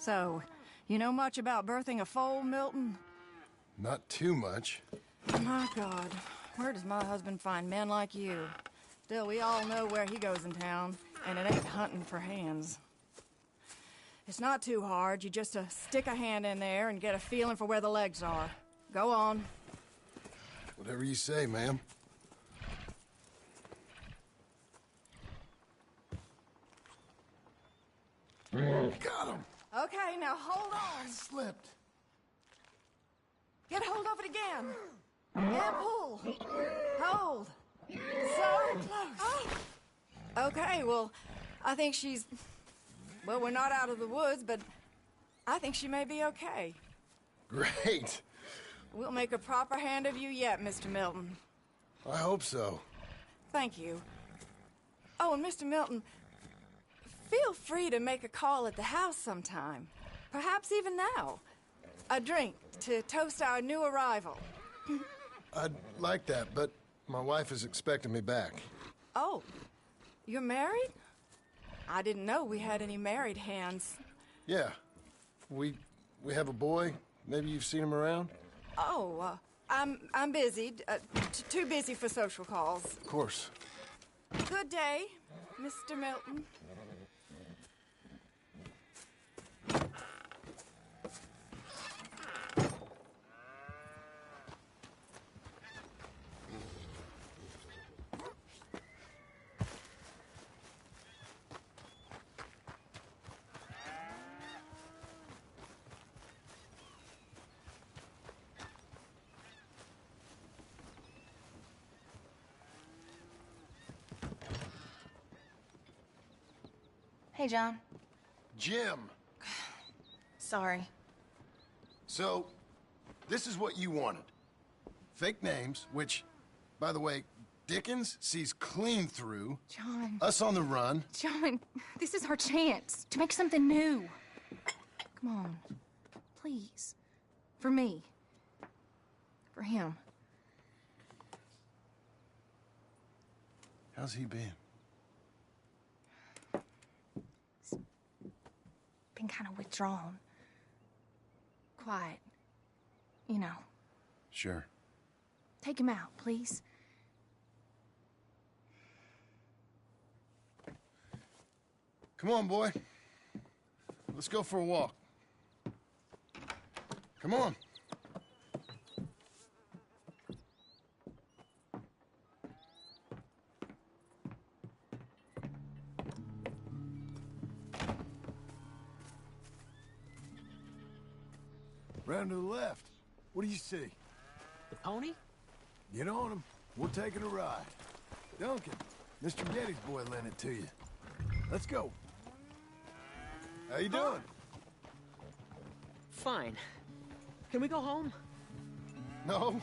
So, you know much about birthing a foal, Milton? Not too much. My God, where does my husband find men like you? Still, we all know where he goes in town, and it ain't hunting for hands. It's not too hard. You just stick a hand in there and get a feeling for where the legs are. Go on. Whatever you say, ma'am. Got him! Okay, now hold on. Slipped. Get hold of it again. And pull. Hold. So close. Okay, well, I think she's... Well, we're not out of the woods, but I think she may be okay. Great. We'll make a proper hand of you yet, Mr. Milton. I hope so. Thank you. Oh, and Mr. Milton, feel free to make a call at the house sometime. Perhaps even now. A drink to toast our new arrival. I'd like that, but my wife is expecting me back. Oh, you're married? I didn't know we had any married hands. Yeah. We have a boy. Maybe you've seen him around? Oh, I'm busy. Too busy for social calls. Of course. Good day, Mr. Milton. Hey, John. Jim! Sorry. So, this is what you wanted. Fake names, which, by the way, Dickens sees clean through. John. Us on the run. John, this is our chance to make something new. Come on. Please. For me. For him. How's he been? Been kind of withdrawn. Quiet. You know. Sure. Take him out, please. Come on, boy. Let's go for a walk. Come on. Round to the left. What do you see? The pony? Get on him. We're taking a ride. Duncan, Mr. Getty's boy lent it to you. Let's go. How you doing? Fine. Can we go home? No.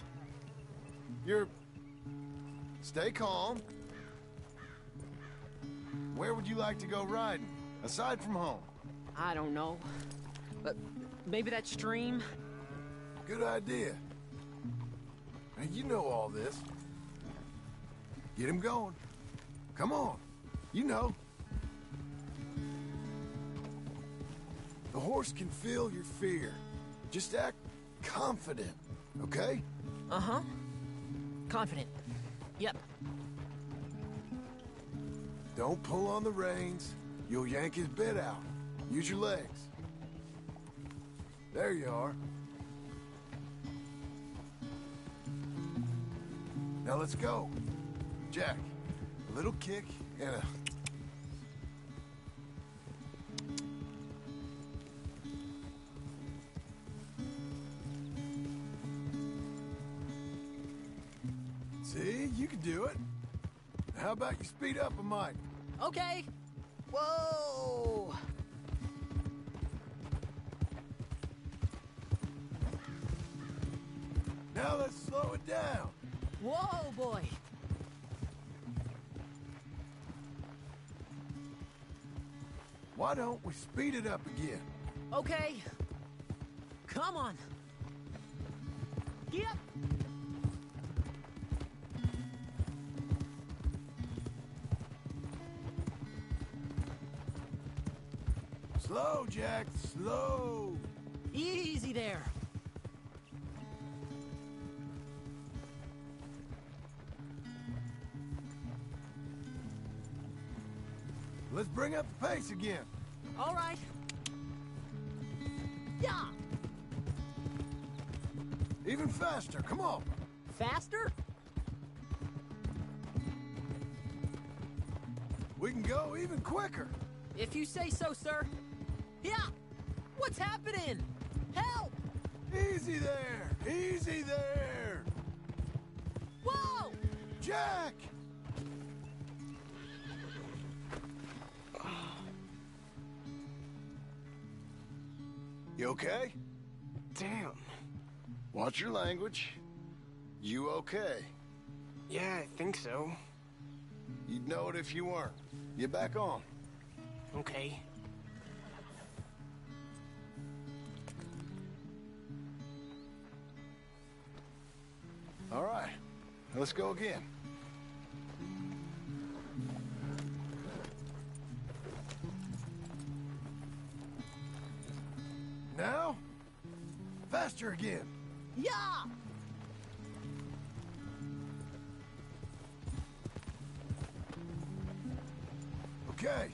You're... Stay calm. Where would you like to go riding, aside from home? I don't know. But maybe that stream? Good idea. Now, you know all this. Get him going. Come on. You know. The horse can feel your fear. Just act confident, okay? Uh-huh. Confident. Yep. Don't pull on the reins. You'll yank his bit out. Use your legs. There you are. Now let's go. Jack, a little kick and a... See, you can do it. How about you speed up a mite? Okay. Whoa! Now let's slow it down. Whoa, boy! Why don't we speed it up again? Okay. Come on. Yep. Slow, Jack, slow. Easy there. Let's bring up the pace again. All right. Yeah. Even faster, come on. Faster? We can go even quicker. If you say so, sir. Yeah. What's happening? Help! Easy there, easy there. Whoa! Jack! You okay? Damn. Watch your language. You okay? Yeah, I think so. You'd know it if you weren't. Get back on. Okay. All right, let's go again. Now, faster again. Yeah! Okay,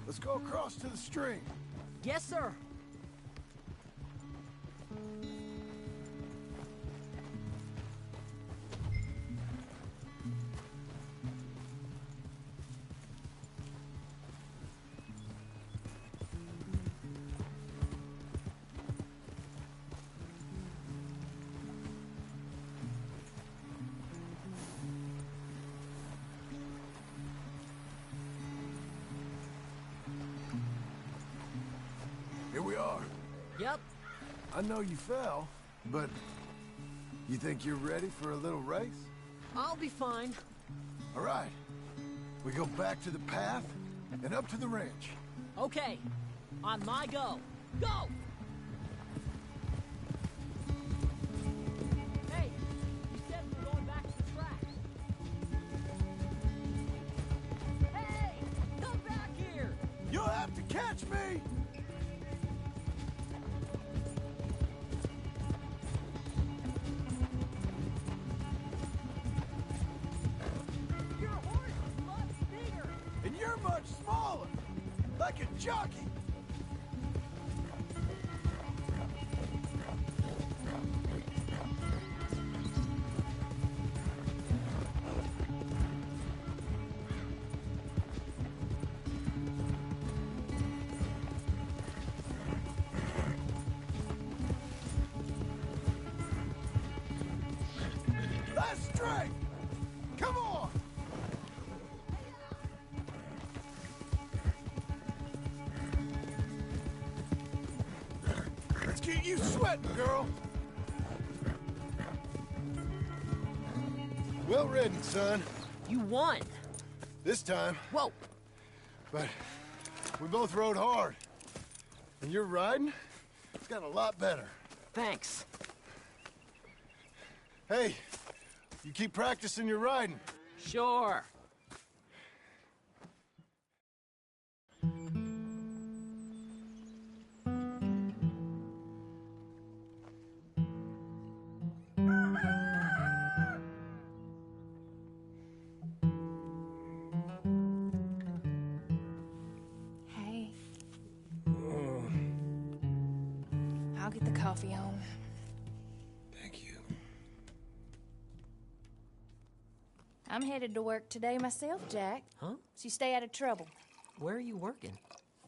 let's go across to the stream. Yes, sir. Here we are. Yep. I know you fell, but you think you're ready for a little race? I'll be fine. All right. We go back to the path and up to the ranch. Okay. On my go. Go! Hey, you said we were going back to the track. Hey! Come back here! You'll have to catch me! Your horse is much bigger! And you're much smaller, like a jockey. That's straight. Come on. Let's get you sweating, girl. Well ridden, son. You won! This time, Whoa! but we both rode hard. And your riding, it's got a lot better. Thanks. Hey, you keep practicing your riding. Sure. Hey. I'll get the coffee on. Thank you. I'm headed to work today myself, Jack. Huh? So you stay out of trouble. Where are you working?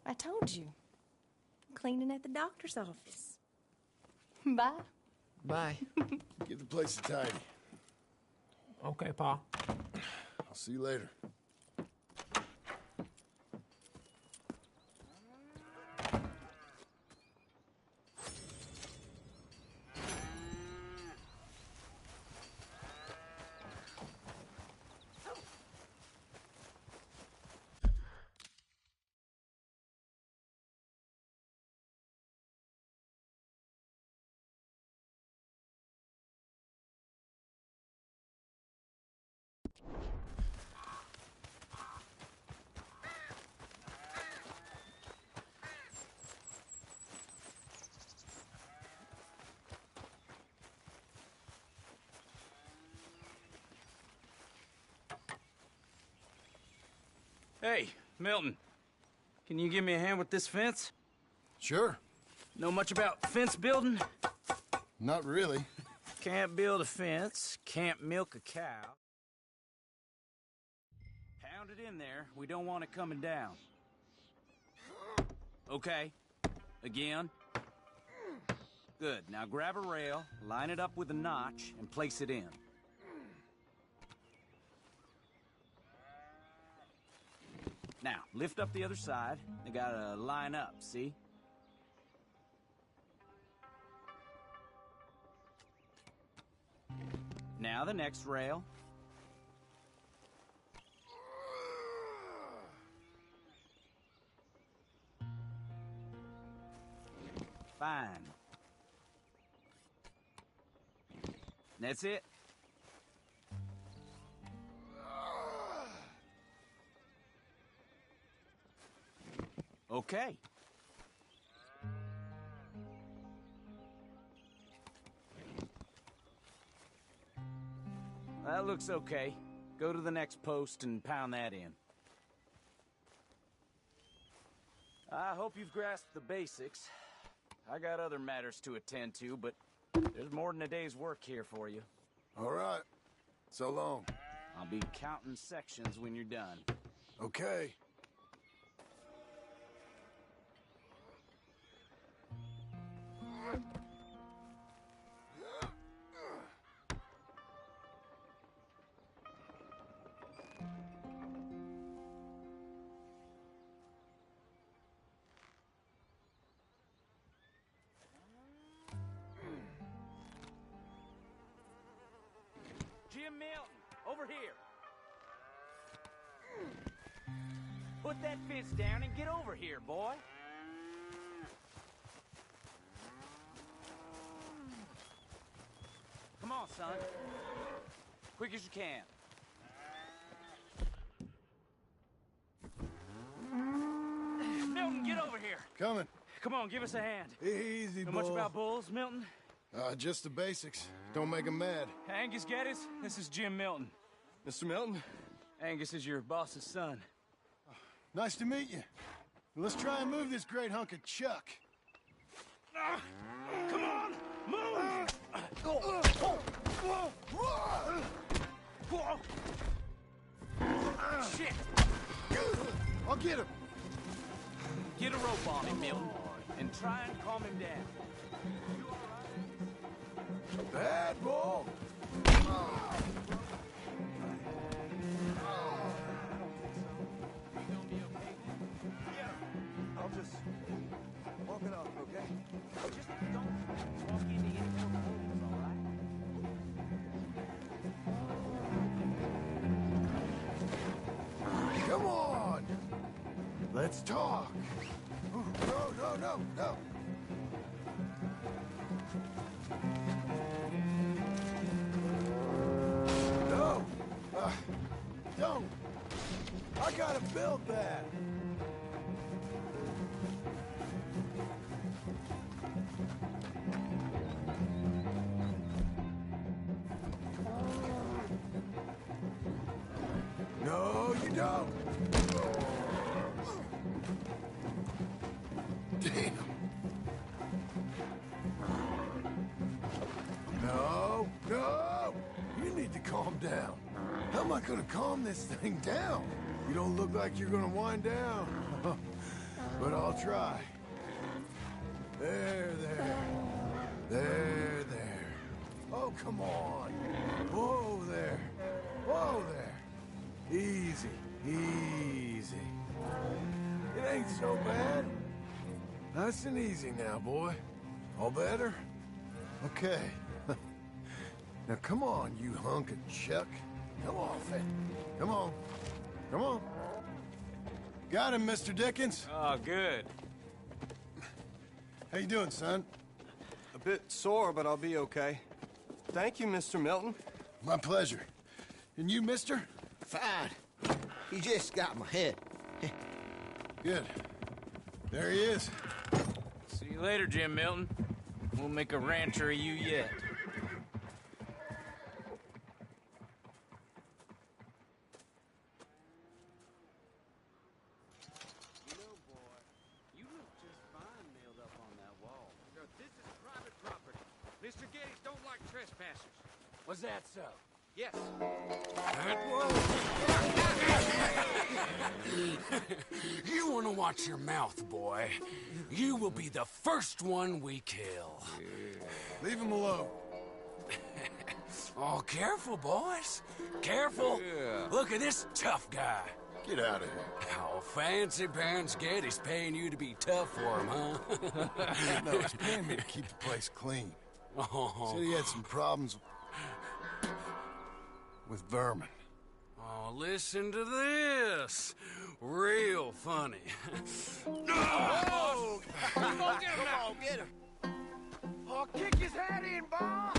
I told you. Cleaning at the doctor's office. Bye. Bye. Get the place tidy. Okay, Pa. I'll see you later. Hey, Milton. Can you give me a hand with this fence? Sure. Know much about fence building? Not really. Can't build a fence, can't milk a cow. Pound it in there. We don't want it coming down. Okay. Again. Good. Now grab a rail, line it up with a notch, and place it in. Now, lift up the other side. They gotta line up, see? Now the next rail. Fine. That's it. Okay. That looks okay. Go to the next post and pound that in. I hope you've grasped the basics. I got other matters to attend to, but there's more than a day's work here for you. All right. So long. I'll be counting sections when you're done. Okay. Jim Milton, over here. Put that fence down and get over here, boy. Come on, son. Quick as you can. Milton, get over here. Coming. Come on, give us a hand. Easy, Know boy. much about bulls, Milton? Just the basics. Don't make 'em mad. Angus Geddes, this is Jim Milton. Mr. Milton, Angus is your boss's son. nice to meet you. Let's try and move this great hunk of chuck. Come on, move! Shit! I'll get him. Get a rope on him, Milton, and try and calm him down. Bad bull. I'll just walk it off, okay? Just don't walk into any more holes, all right? Come on. Let's talk. Ooh, no. No. Don't. I gotta build that. No, you don't. Damn. No. You need to calm down. How am I gonna calm this thing down? You don't look like you're gonna wind down. But I'll try. There. Oh, come on. Whoa there. Easy. It ain't so bad. Nice and easy now, boy. All better? Okay. Now come on, you hunk of chuck. Come on, Finn. Come on. Got him, Mr. Dickens. Oh, good. How you doing, son? A bit sore, but I'll be okay. Thank you, Mr. Milton. My pleasure. And you, mister? Fine. He just got my head. Good. There he is. See you later, Jim Milton. We'll make a rancher of you yet. Was that so? Yes. You want to watch your mouth, boy. You will be the first one we kill. Leave him alone. Oh, careful, boys. Careful. Look at this tough guy. Get out of here. Oh, fancy pants Getty's paying you to be tough for him, huh? No, he's paying me to keep the place clean. Oh. Said he had some problems with vermin. Oh, listen to this. Real funny. Oh! Come on, get him! Oh, kick his head in, boss!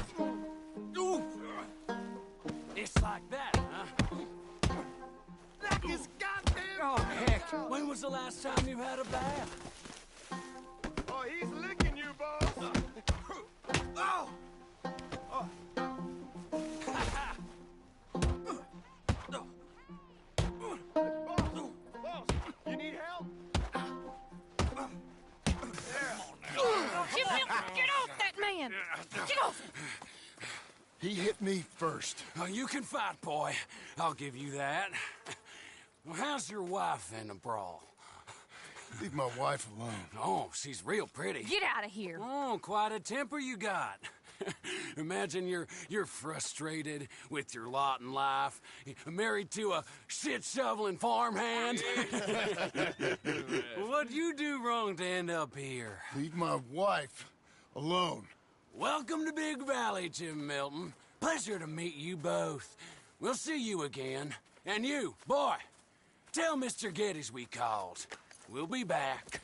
It's like that, huh? That is goddamn... Oh, heck. When was the last time you had a bath? Oh, he's licking you, boss! Oh! Boss, you need help? Get off that man! Get off! He hit me first. Oh, you can fight, boy. I'll give you that. Well, how's your wife in the brawl? Leave my wife alone. Oh, she's real pretty. Get out of here! Oh, quite a temper you got. Imagine you're frustrated with your lot in life, married to a shit-shoveling farmhand. What'd you do wrong to end up here? Leave my wife alone. Welcome to Big Valley, Jim Milton. Pleasure to meet you both. We'll see you again. And you, boy, tell Mr. Geddes we called. We'll be back.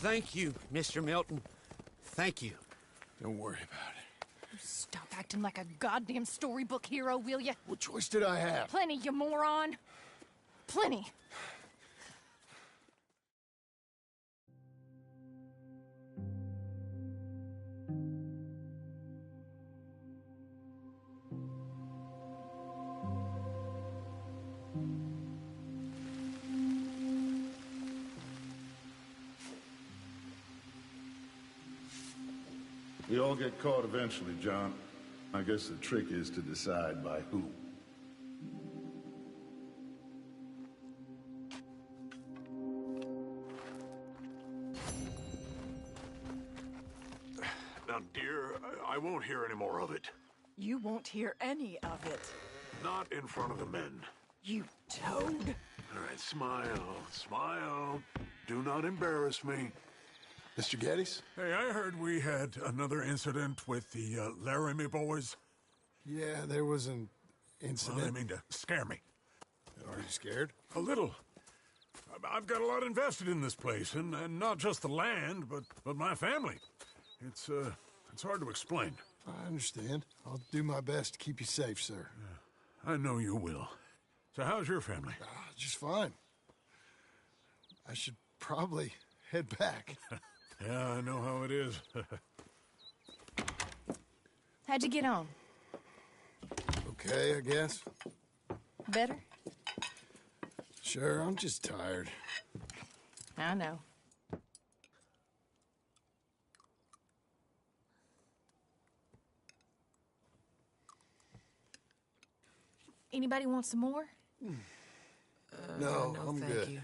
Thank you, Mr. Milton. Thank you. Don't worry about it. Stop acting like a goddamn storybook hero, will ya? What choice did I have? Plenty, you moron. Plenty. We all get caught eventually, John. I guess the trick is to decide by who. Now, dear, I won't hear any more of it. You won't hear any of it. Not in front of the men. You toad. All right, smile, smile. Do not embarrass me. Mr. Geddes? Hey, I heard we had another incident with the Laramie boys. Yeah, there was an incident. Well, I mean to scare me. Are you scared? A little. I've got a lot invested in this place, and not just the land, but my family. It's hard to explain. I understand. I'll do my best to keep you safe, sir. I know you will. So how's your family? Just fine. I should probably head back. Yeah, I know how it is. How'd you get on? Okay, I guess. Better? Sure, I'm just tired. I know. Anybody want some more? No, no, I'm thank good. you.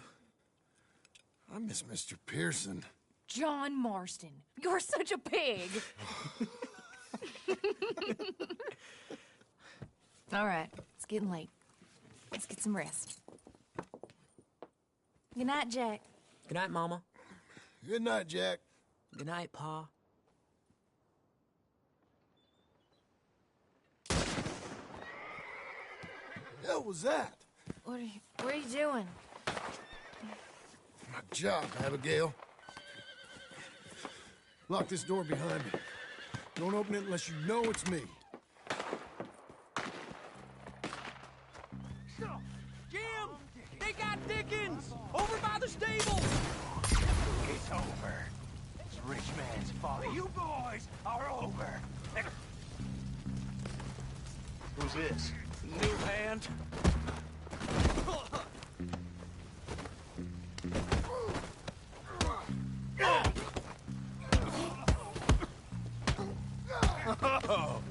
I miss Mr. Pearson. John Marston, you're such a pig. All right, it's getting late. Let's get some rest. Good night, Jack. Good night, Mama. Good night, Jack. Good night, Pa. Hell was that? What are you doing? My job, Abigail. Lock this door behind me. Don't open it unless you know it's me. Jim! They got Dickens! Over by the stable! It's over. It's rich man's fault. You boys are over. Who's this? New hand. Oh,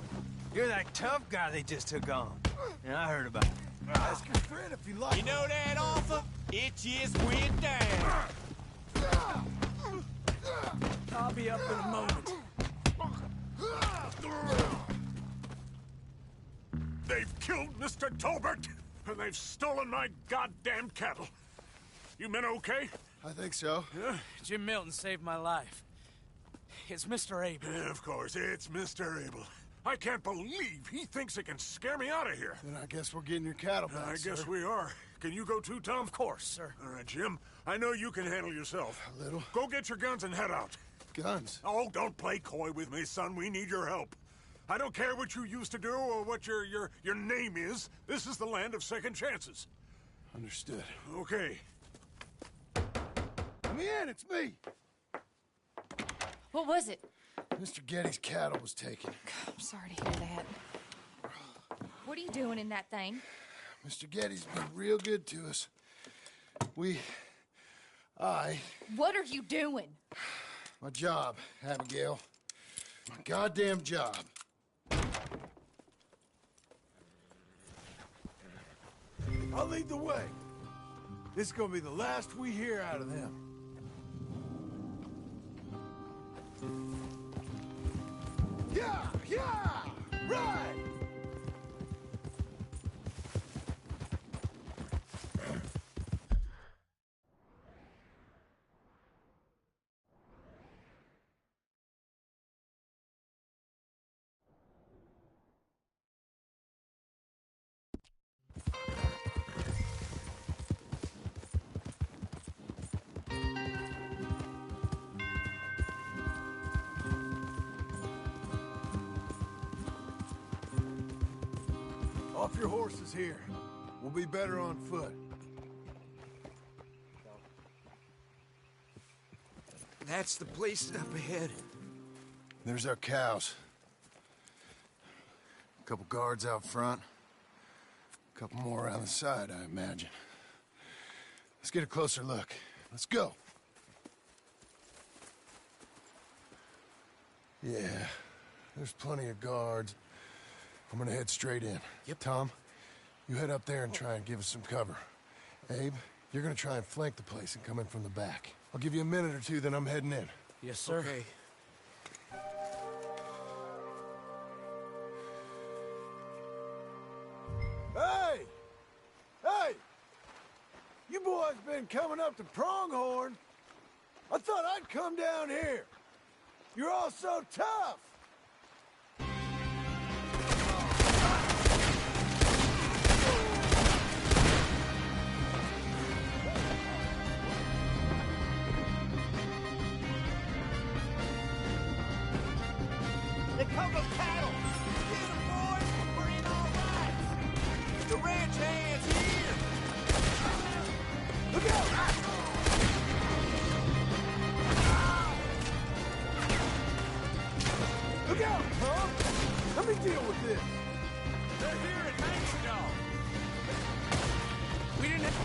you're that tough guy they just took on. Yeah, I heard about it. Ask your friend if you like. You know that offer? It just went down. I'll be up in a moment. They've killed Mr. Tolbert, and they've stolen my goddamn cattle. You men okay? I think so. Yeah? Jim Milton saved my life. It's Mr. Abel. Yeah, of course, it's Mr. Abel. I can't believe he thinks he can scare me out of here. Then I guess we're getting your cattle back, I guess sir. we are. Can you go too, Tom? Of course, sir. All right, Jim. I know you can handle yourself. A little. Go get your guns and head out. Guns? Oh, don't play coy with me, son. We need your help. I don't care what you used to do or what your name is. This is the land of second chances. Understood. Okay. Let me in, it's me. What was it? Mr. Getty's cattle was taken. I'm sorry to hear that. What are you doing in that thing? Mr. Getty's been real good to us. What are you doing? My job, Abigail. My goddamn job. I'll lead the way. This is gonna be the last we hear out of them. Yeah! Right! Off your horses here. We'll be better on foot. That's the place up ahead. There's our cows. A couple guards out front. A couple more around the side, I imagine. Let's get a closer look. Let's go. Yeah, there's plenty of guards. I'm gonna head straight in. Yep. Tom, you head up there and try and give us some cover. Abe, you're gonna try and flank the place and come in from the back. I'll give you a minute or two, then I'm heading in. Yes, sir. Okay. Hey! Hey! You boys been coming up to Pronghorn. I thought I'd come down here. You're all so tough. The Coco cattle! Get 'em, boys! We're in all right! The ranch hands here! Look out! Look out, Tom! Let me deal with this. They're here at Manstall. We didn't have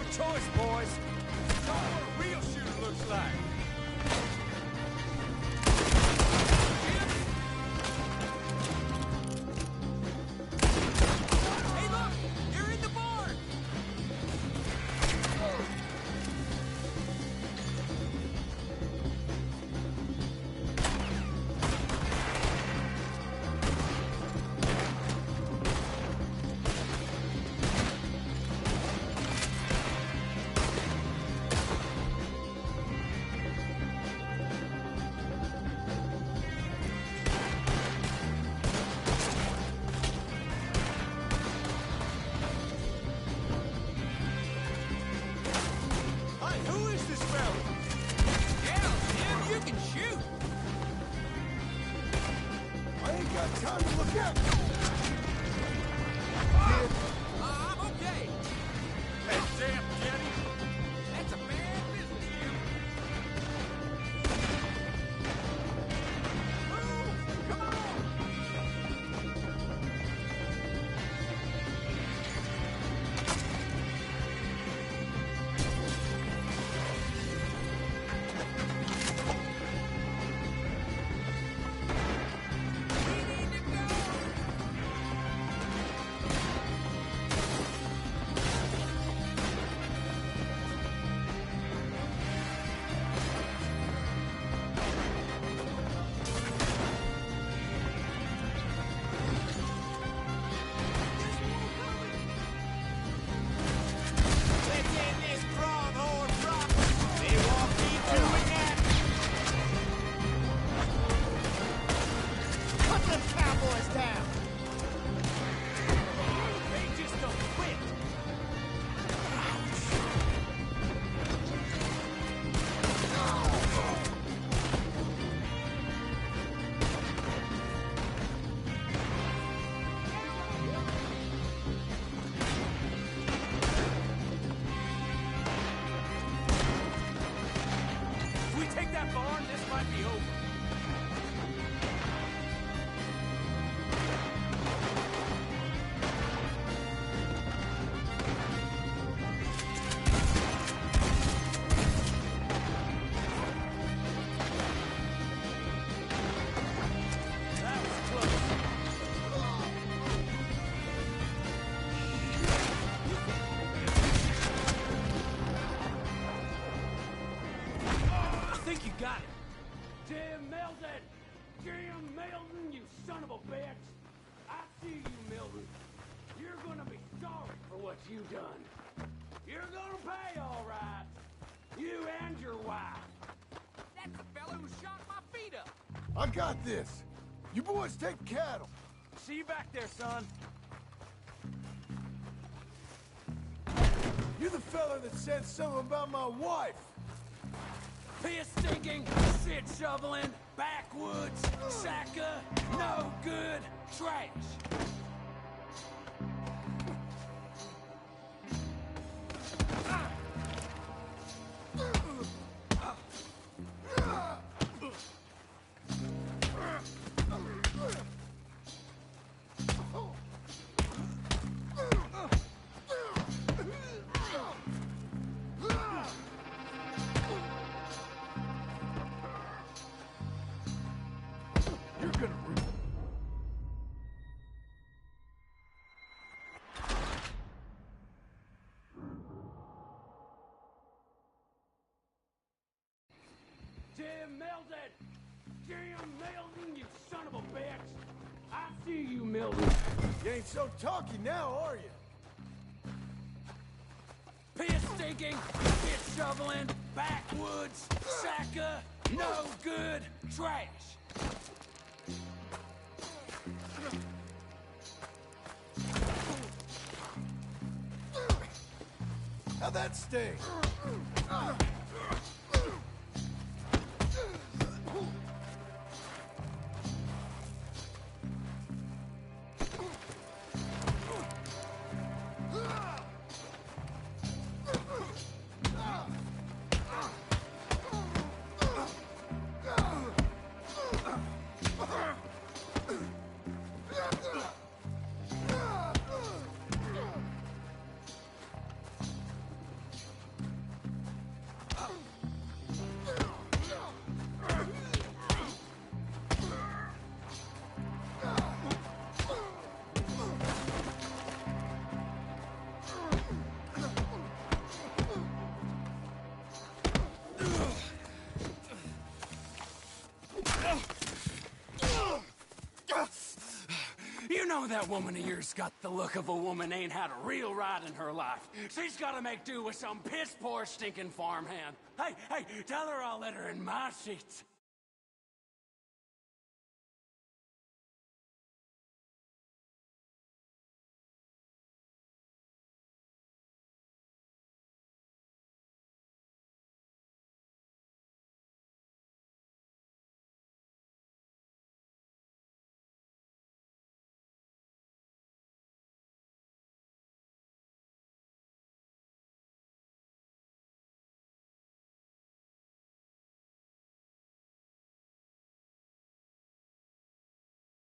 a choice, boys. Show 'em what a real shooter looks like. Hey, look! You're in the barn! Hey, who is this fella? Yeah, Jim, you can shoot. I ain't got time to look out. I'm okay. Hey, damn, Jenny. That's a bad business, Jim. Move! Come on! Milton, you son of a bitch! I see you, Milton. You're gonna be sorry for what you've done. You're gonna pay, all right. You and your wife. That's the fella who shot my feet up. I got this. You boys take cattle. See you back there, son. You're the fella that said something about my wife. Piss stinking, shit shoveling, backwoods, sacker, no good, trash. You're gonna Jim Milton! Jim Milton, you son of a bitch! I see you, Milton. You ain't so talky now, are you? Piss stinking, shit shoveling, backwoods, sacker, no good, trash. How'd that sting? You know that woman of yours got the look of a woman ain't had a real ride in her life. She's gotta make do with some piss-poor stinking farmhand. Hey, tell her I'll let her in my sheets.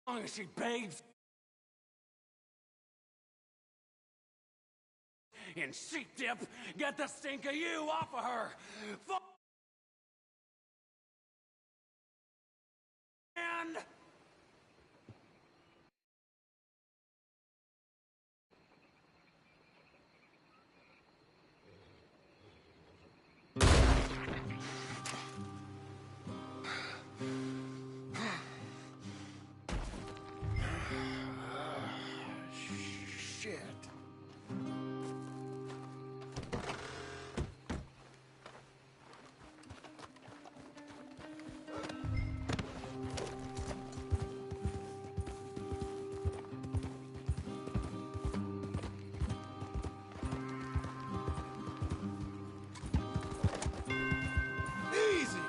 As long as she bathes in sheep dip, get the stink of you off of her. And Shit. Easy.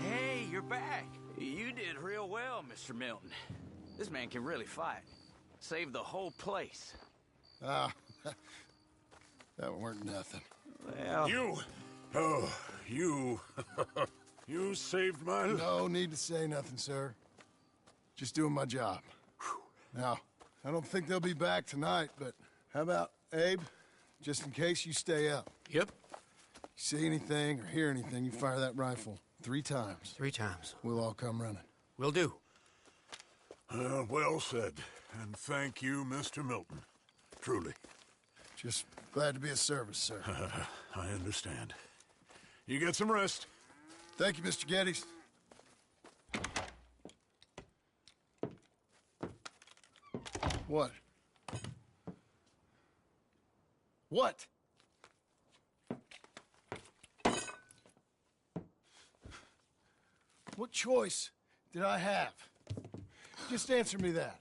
Hey, you're back. You did real well, Mr. Milton. This man can really fight. Saved the whole place. Ah, that weren't nothing. Well... You! Oh, you... You saved my life. No need to say nothing, sir. Just doing my job. Now, I don't think they'll be back tonight, but how about, Abe? Just in case you stay up. Yep. See anything or hear anything, you fire that rifle 3 times. 3 times. We'll all come running. Will do. Well said. And thank you, Mr. Milton. Truly. Just glad to be of service, sir. I understand. You get some rest. Thank you, Mr. Geddes. What? What? What choice did I have? Just answer me that.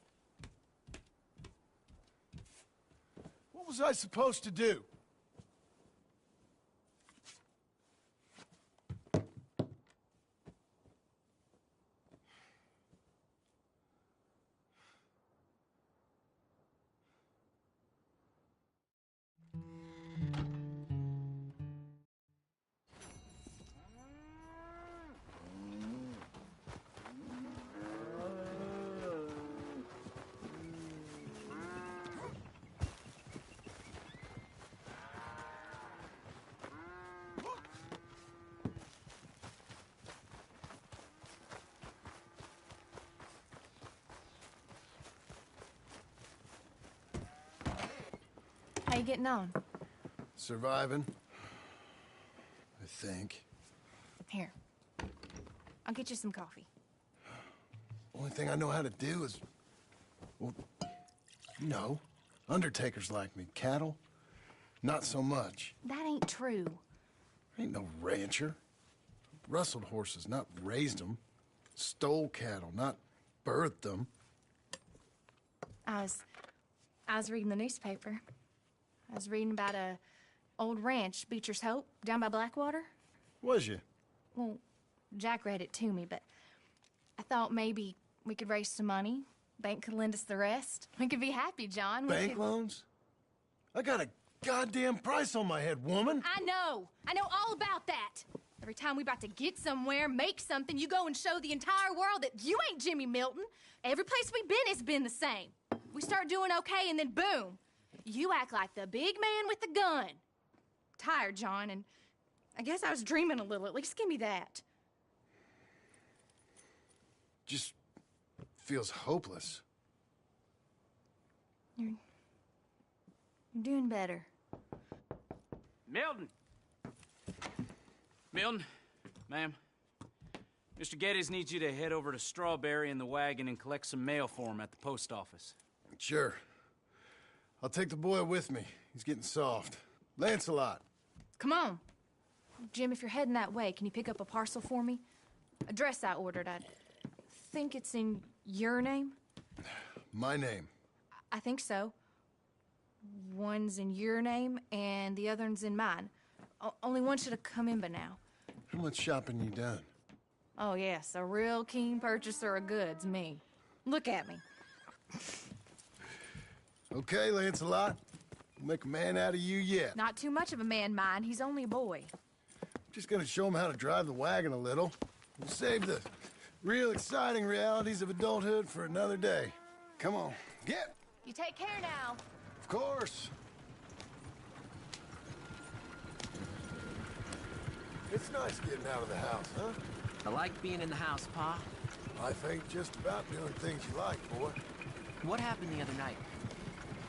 What was I supposed to do? How you getting on? Surviving. I think. Here. I'll get you some coffee. Only thing I know how to do is... Well, you know, undertakers like me. Cattle, not so much. That ain't true. I ain't no rancher. Rustled horses, not raised them. Stole cattle, not birthed them. I was reading the newspaper. I was reading about a old ranch, Beecher's Hope, down by Blackwater. Was you? Well, Jack read it to me, but I thought maybe we could raise some money. Bank could lend us the rest. We could be happy, John. Bank loans? I got a goddamn price on my head, woman. I know all about that. Every time we about to get somewhere, make something, you go and show the entire world that you ain't Jimmy Milton. Every place we've been has been the same. We start doing okay, and then boom. You act like the big man with the gun. Tired, John, and I guess I was dreaming a little. At least give me that. Just feels hopeless. You're doing better. Milton! Milton, ma'am. Mr. Geddes needs you to head over to Strawberry in the wagon and collect some mail for him at the post office. Sure. I'll take the boy with me. He's getting soft. Lancelot. Come on. Jim, if you're heading that way, can you pick up a parcel for me? A dress I ordered. I think it's in your name? My name. I think so. One's in your name, and the other one's in mine. Only one should have come in by now. How much shopping you done? Oh, yes, a real keen purchaser of goods, me. Look at me. Okay, Lancelot. We'll make a man out of you yet. Not too much of a man, mine. He's only a boy. Just gonna show him how to drive the wagon a little. We'll save the real exciting realities of adulthood for another day. Come on, get. You take care now. Of course. It's nice getting out of the house, huh? I like being in the house, Pa. Life ain't just about doing things you like, boy. What happened the other night?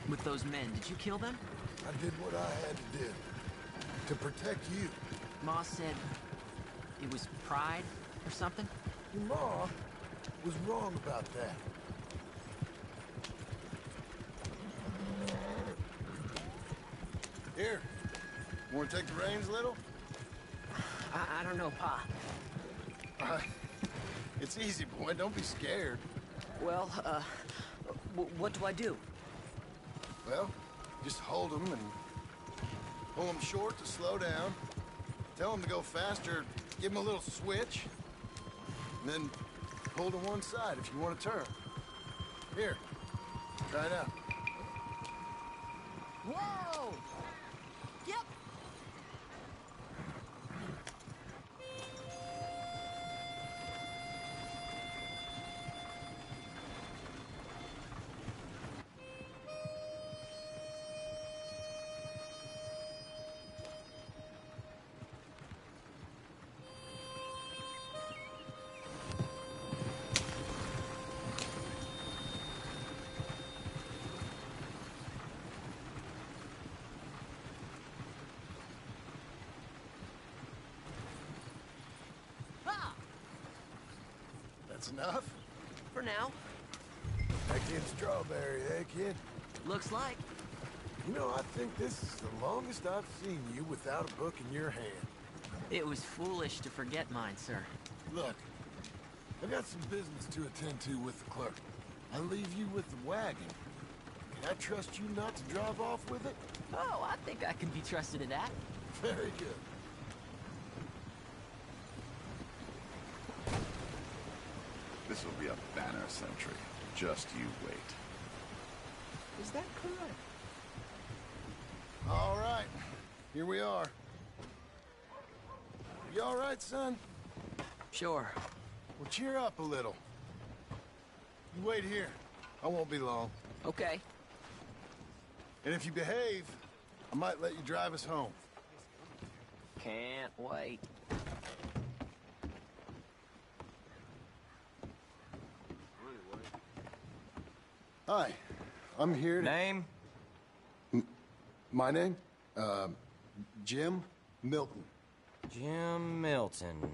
With those men, did you kill them? I did what I had to do. To protect you. Ma said it was pride or something? Your ma was wrong about that. Here. Want to take the reins a little? I don't know, Pa. It's easy, boy. Don't be scared. Well, what do I do? Well, just hold them and pull them short to slow down. Tell them to go faster. Give them a little switch. And then pull to one side if you want to turn. Here, try it out. Whoa! Yep. That's enough? For now. That kid's strawberry, eh, kid? Looks like. You know, I think this is the longest I've seen you without a book in your hand. It was foolish to forget mine, sir. Look, I got some business to attend to with the clerk. I'll leave you with the wagon. Can I trust you not to drive off with it? Oh, I think I can be trusted in that. Very good. This will be a banner century. Just you wait. Is that correct? All right, here we are. You all right, son? Sure. Well, cheer up a little. You wait here. I won't be long. Okay. And if you behave, I might let you drive us home. Can't wait. Hi, I'm here to... Name? My name? Jim Milton. Jim Milton.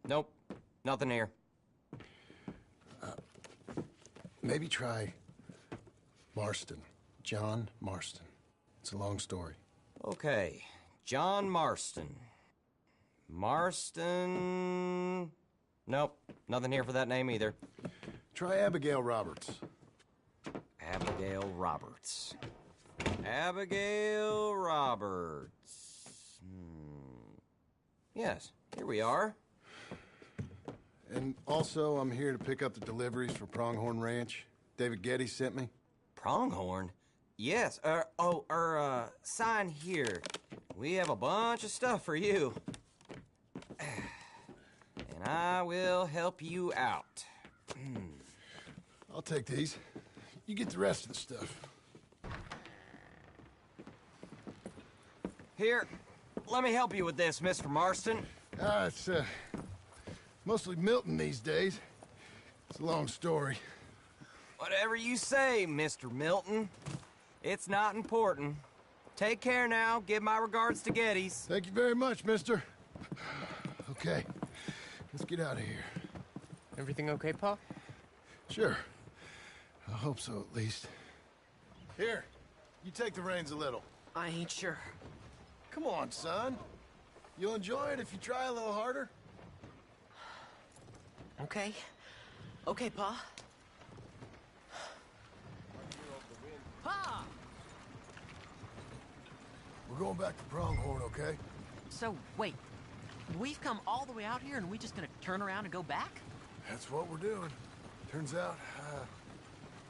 Nope, nothing here. Maybe try Marston. John Marston. It's a long story. Okay, John Marston. Marston... Nope, nothing here for that name either. Try Abigail Roberts. Abigail Roberts. Abigail Roberts. Yes, here we are. And also, I'm here to pick up the deliveries for Pronghorn Ranch. David Getty sent me. Pronghorn? Yes, sign here. We have a bunch of stuff for you. And I will help you out. I'll take these. You get the rest of the stuff. Here, let me help you with this, Mr. Marston. It's, mostly Milton these days. It's a long story. Whatever you say, Mr. Milton. It's not important. Take care now. Give my regards to Geddes. Thank you very much, mister. Okay, let's get out of here. Everything okay, Pa? Sure. I hope so, at least. Here, you take the reins a little. I ain't sure. Come on, son. You'll enjoy it if you try a little harder. Okay. Okay, Pa. Pa! We're going back to Pronghorn, okay? So, wait. We've come all the way out here and we just gonna turn around and go back? That's what we're doing. Turns out,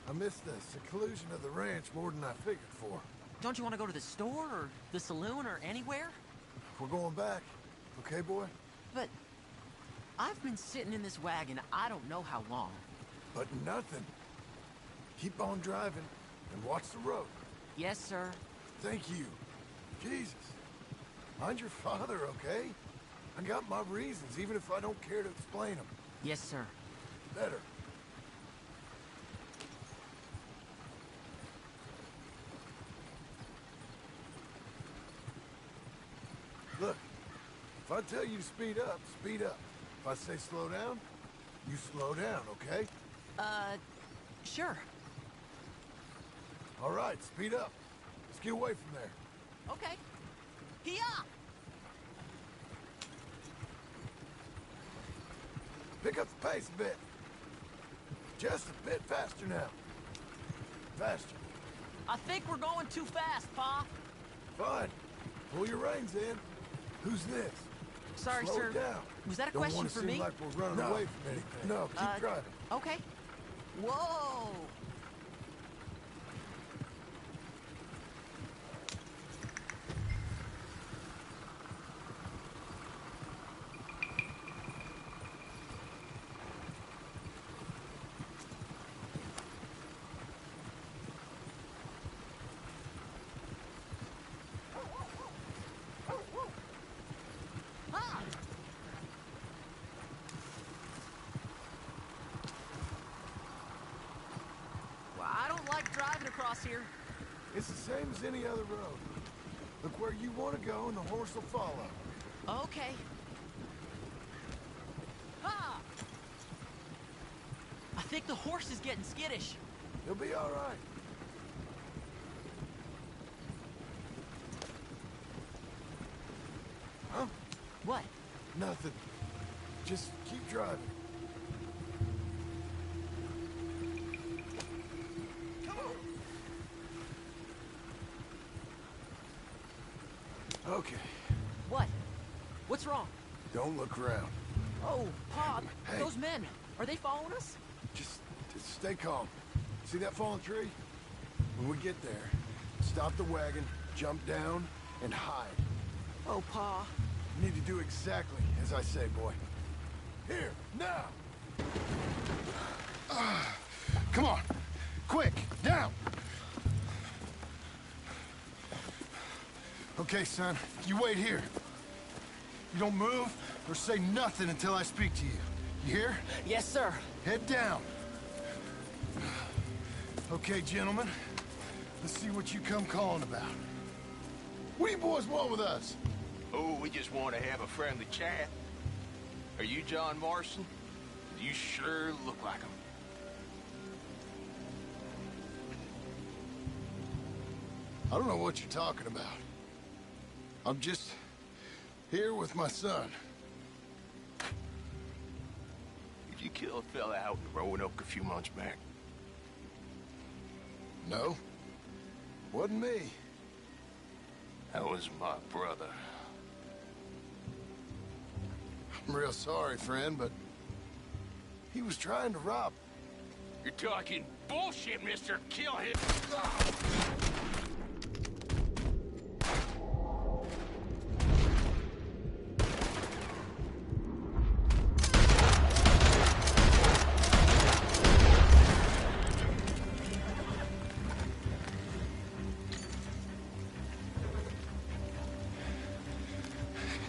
I missed the seclusion of the ranch more than I figured for. Don't you want to go to the store or the saloon or anywhere? We're going back, okay, boy? But I've been sitting in this wagon I don't know how long. But nothing. Keep on driving and watch the road. Yes, sir. Thank you. Jesus. Mind your father, okay? I got my reasons, even if I don't care to explain them. Yes, sir. Better. Look, if I tell you to speed up, speed up. If I say slow down, you slow down, okay? Sure. All right, speed up. Let's get away from there. Okay. Hiya! Pick up the pace a bit. Just a bit faster now. Faster. I think we're going too fast, Pa. Fine. Pull your reins in. Who's this? Sorry, Slow sir. it down. Was that a Don't question want for to seem me? like we're running away from anything. No, keep driving. Okay. Whoa! Well, I don't like driving across here. It's the same as any other road. Look where you want to go and the horse will follow. Okay. Ha! I think the horse is getting skittish. He'll be all right. Huh? What? Nothing. Just keep driving. Come on. Okay. What? What's wrong? Don't look around. Oh, Pa, Hey. those men, are they following us? Just stay calm. See that fallen tree? When we get there, stop the wagon, jump down, and hide. Oh, Pa. You need to do exactly as I say, boy. Here, now! Come on! Quick, down! Okay, son, you wait here. You don't move or say nothing until I speak to you. You hear? Yes, sir. Head down. Okay, gentlemen. Let's see what you come calling about. What do you boys want with us? Oh, we just want to have a friendly chat. Are you John Marston? You sure look like him. I don't know what you're talking about. I'm just here with my son. Did you kill a fella out in Roanoke a few months back? No. Wasn't me. That was my brother. I'm real sorry, friend, but he was trying to rob. You're talking bullshit, mister. Kill him.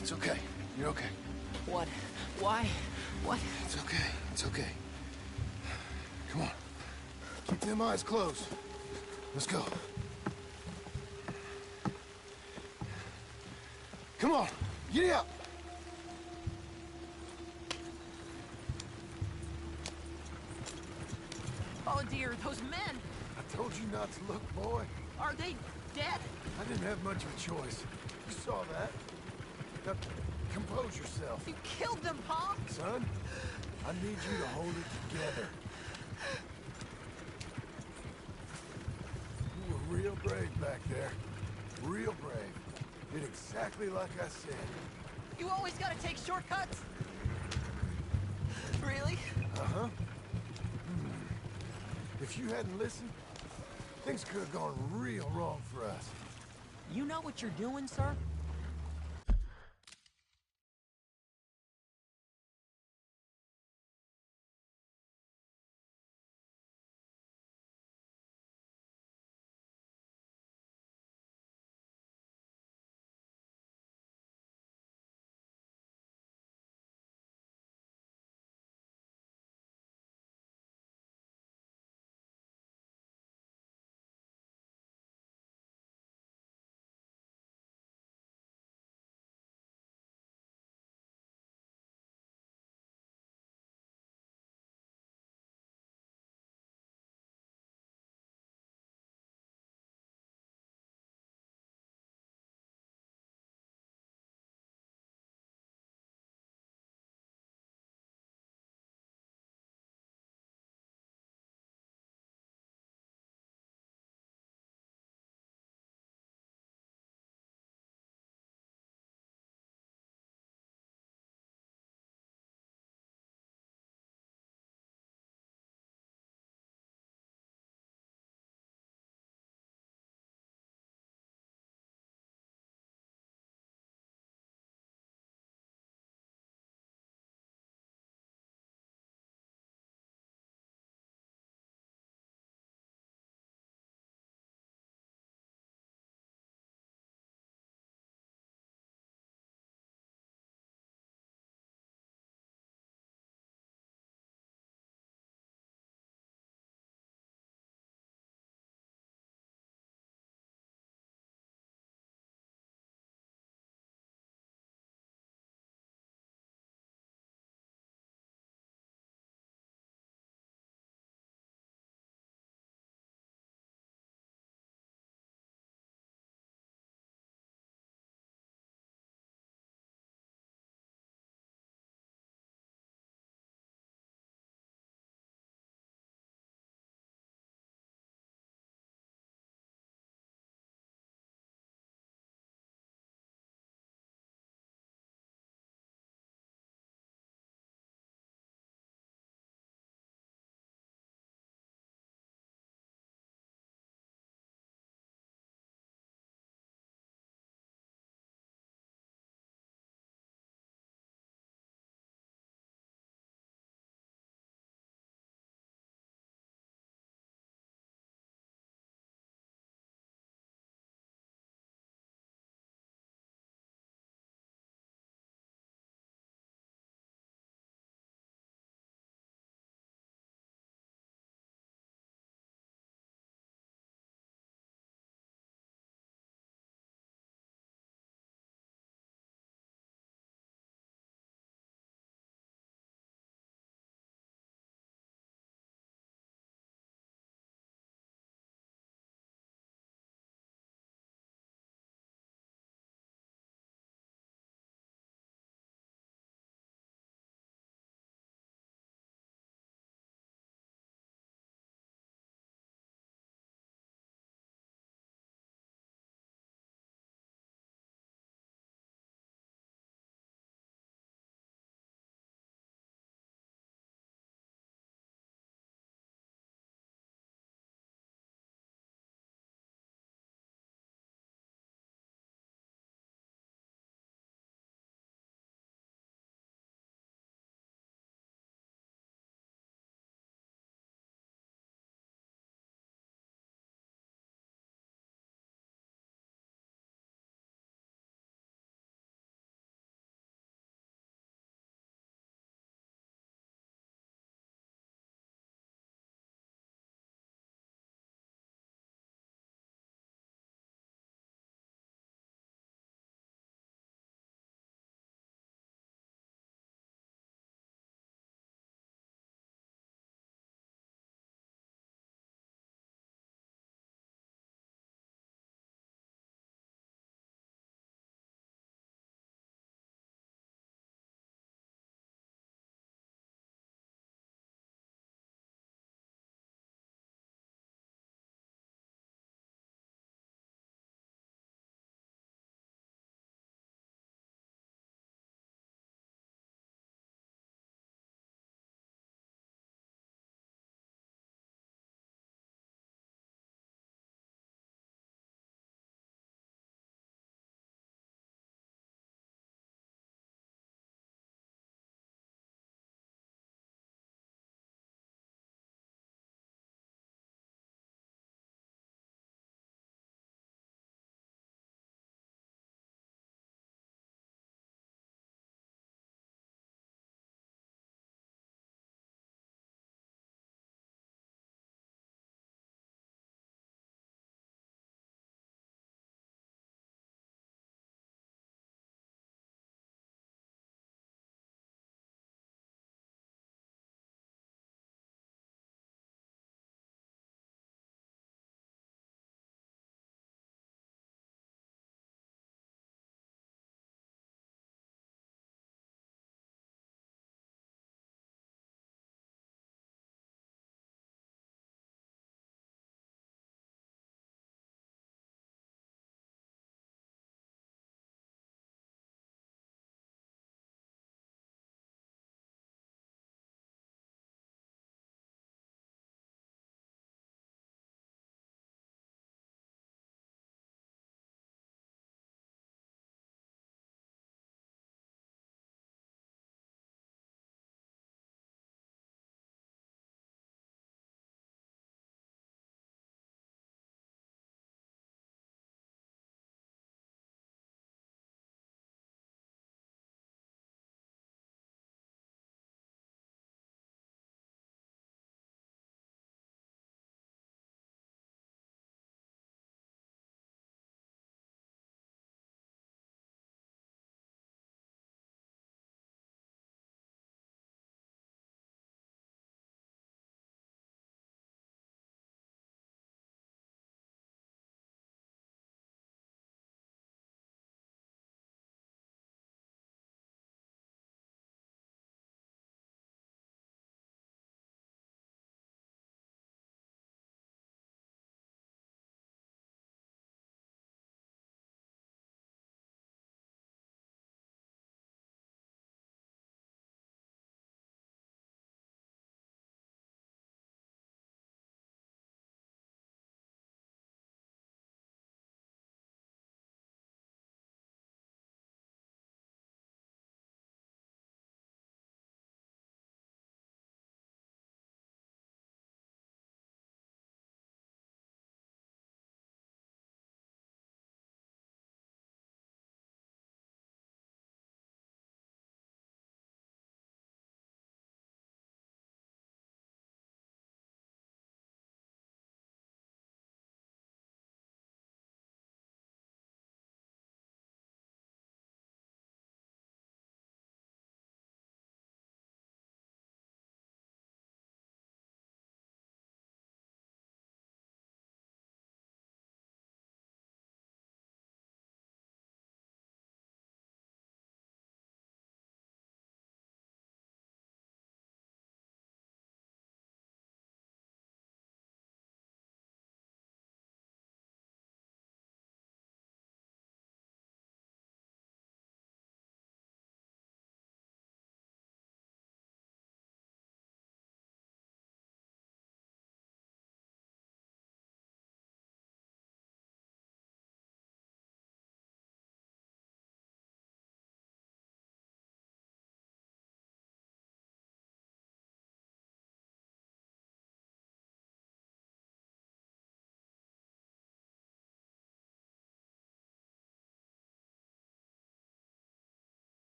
It's okay. You're okay. What? Why? What? It's okay. It's okay. Come on. Keep them eyes closed. Let's go. Come on. Giddy up. Oh, dear, those men! I told you not to look, boy. Are they dead? I didn't have much of a choice. You saw that. Now, compose yourself. You killed them, Pa! Son, I need you to hold it together. You were real brave back there. Real brave. Did exactly like I said. You always gotta take shortcuts? Really? Uh-huh. If you hadn't listened, things could have gone real wrong for us. You know what you're doing, sir?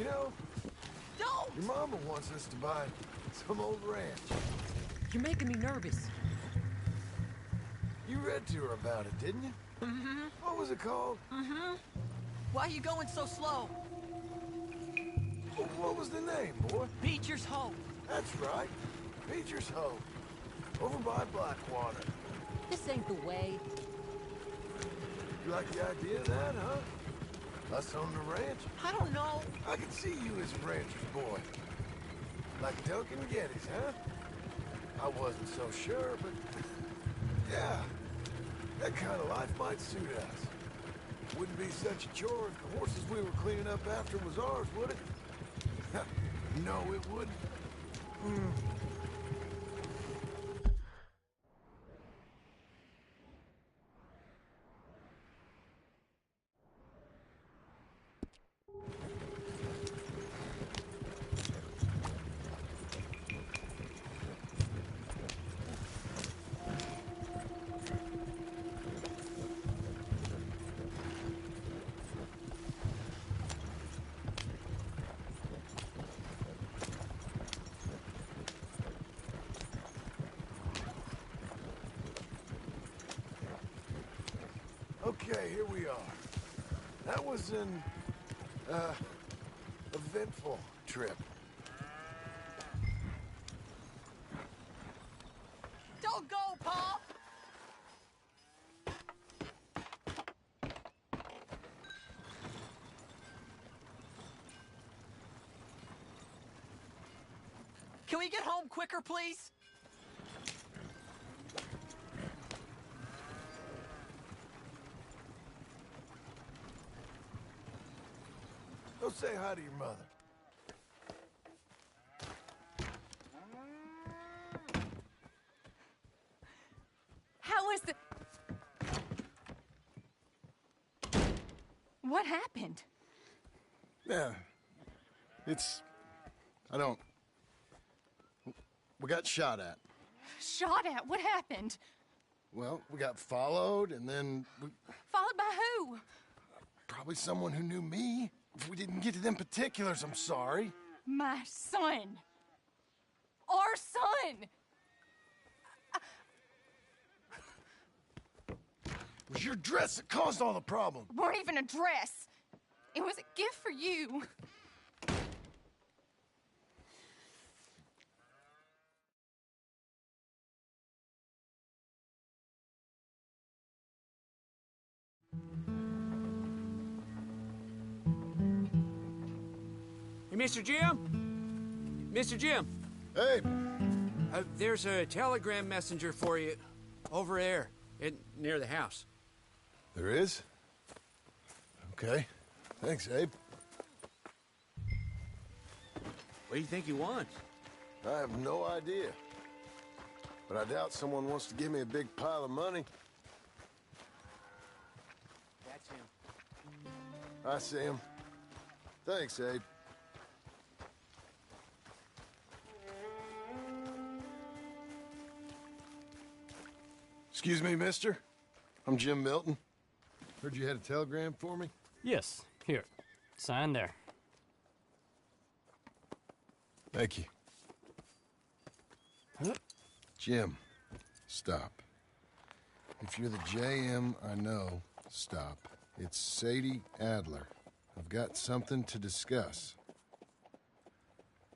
You know, Don't! your mama wants us to buy some old ranch. You're making me nervous. You read to her about it, didn't you? Mm-hmm. What was it called? Mm-hmm. Why are you going so slow? What was the name, boy? Beecher's Hope. That's right. Beecher's Hope. Over by Blackwater. This ain't the way. You like the idea of that, huh? Us on the ranch? I don't know. I can see you as a rancher's boy. Like Duncan Geddes, huh? I wasn't so sure, but... yeah. That kind of life might suit us. Wouldn't be such a chore if the horses we were cleaning up after was ours, would it? No, it wouldn't. Okay, here we are. That was an, eventful trip. Don't go, Pa! Can we get home quicker, please? Go say hi to your mother. How was the... What happened? Yeah. I don't... We got shot at. Shot at? What happened? Well, we got followed, and then Followed by who? probably someone who knew me. If we didn't get to them particulars, I'm sorry. My son. Our son. It was your dress that caused all the problem. Weren't even a dress. It was a gift for you. Hey, Mr. Jim? Mr. Jim? Hey! There's a telegram messenger for you over there, near the house. There is? Okay. Thanks, Abe. What do you think he wants? I have no idea. But I doubt someone wants to give me a big pile of money. That's him. I see him. Thanks, Abe. Excuse me, mister. I'm Jim Milton. Heard you had a telegram for me? Yes. Here. Sign there. Thank you. Jim, stop. If you're the JM I know, stop. It's Sadie Adler. I've got something to discuss.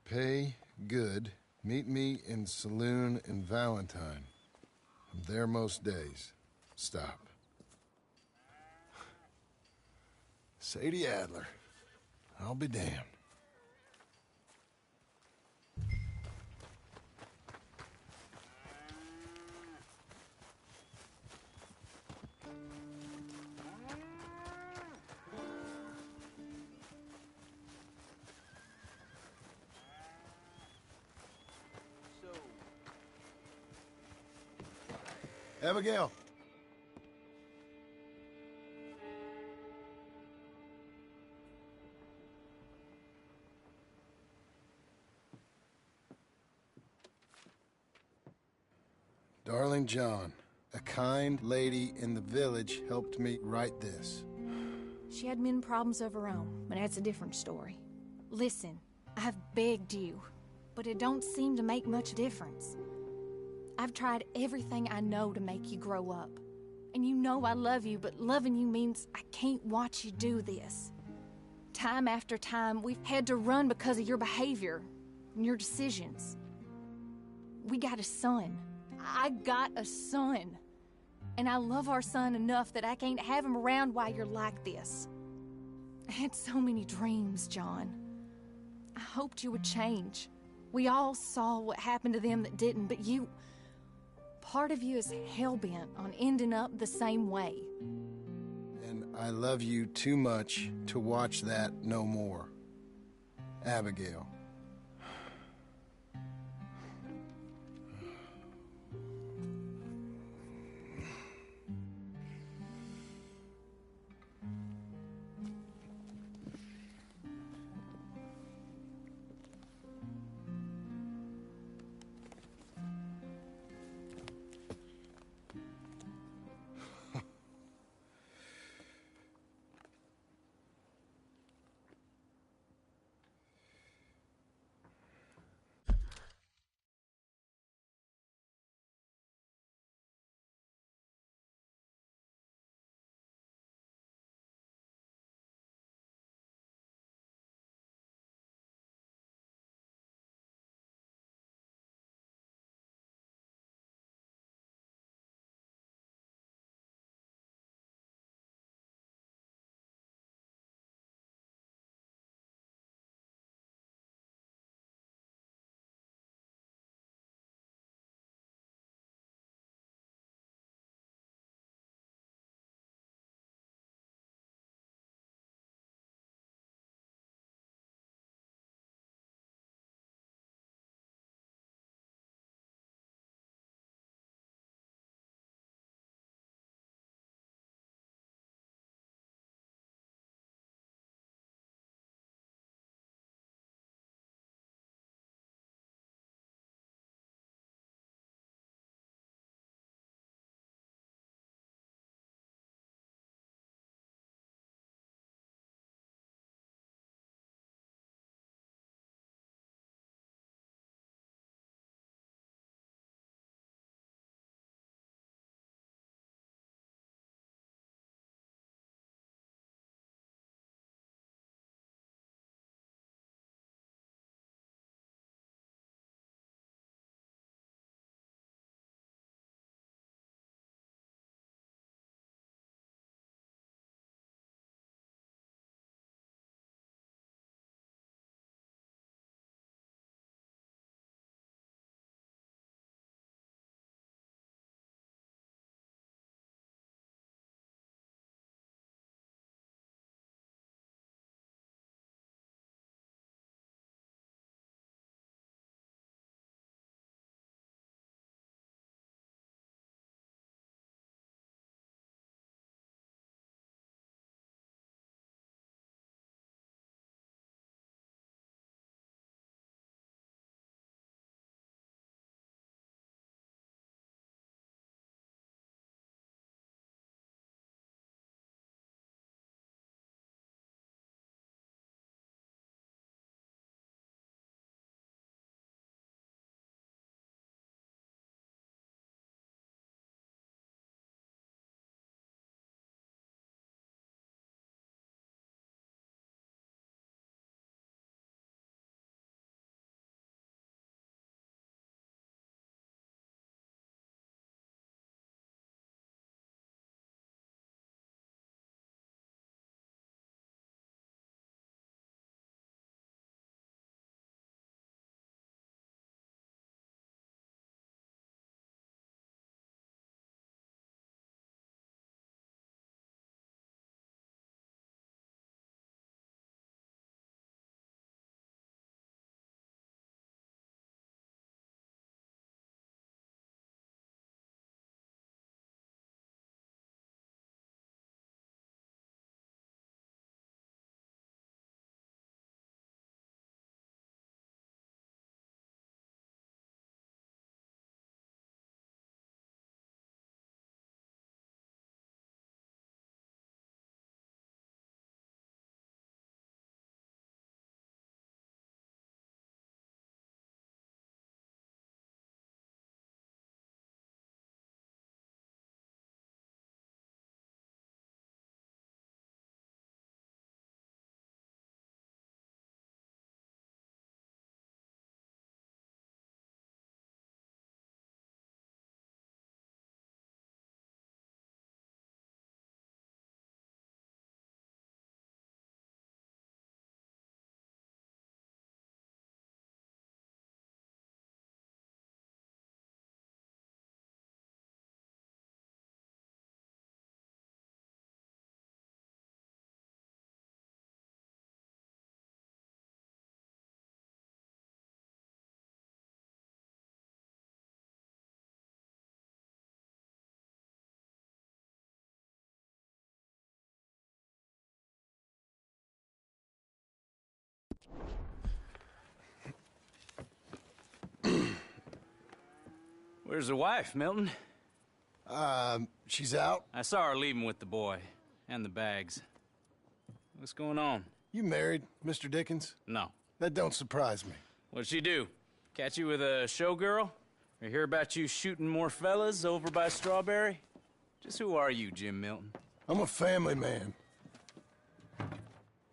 Pay good. Meet me in saloon in Valentine. I'm there most days. Stop. Sadie Adler. I'll be damned. Abigail. Darling John, a kind lady in the village helped me write this. She had men problems of her own, but that's a different story. Listen, I've begged you, but it don't seem to make much difference. I've tried everything I know to make you grow up. And you know I love you, but loving you means I can't watch you do this. Time after time, we've had to run because of your behavior and your decisions. We got a son. I got a son. And I love our son enough that I can't have him around while you're like this. I had so many dreams, John. I hoped you would change. We all saw what happened to them that didn't, but you... Part of you is hell-bent on ending up the same way. And I love you too much to watch that no more. Abigail. Where's the wife, Milton? She's out. I saw her leaving with the boy. And the bags. What's going on? You married, Mr. Dickens? No. That don't surprise me. What'd she do? Catch you with a showgirl? Or hear about you shooting more fellas over by Strawberry? Just who are you, Jim Milton? I'm a family man.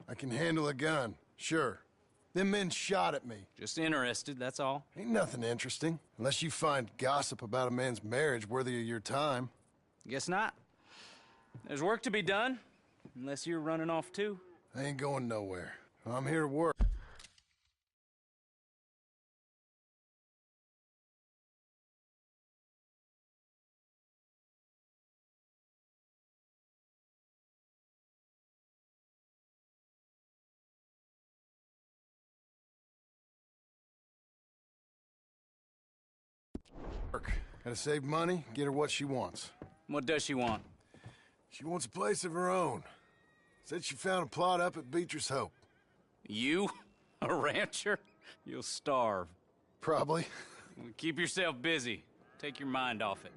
I can handle a gun, sure. Them men shot at me. Just interested, that's all. Ain't nothing interesting, unless you find gossip about a man's marriage worthy of your time. Guess not. There's work to be done, unless you're running off too. I ain't going nowhere. I'm here to work. Gotta save money, get her what she wants. What does she want? She wants a place of her own. Said she found a plot up at Beecher's Hope. You? A rancher? You'll starve. Probably. Keep yourself busy. Take your mind off it.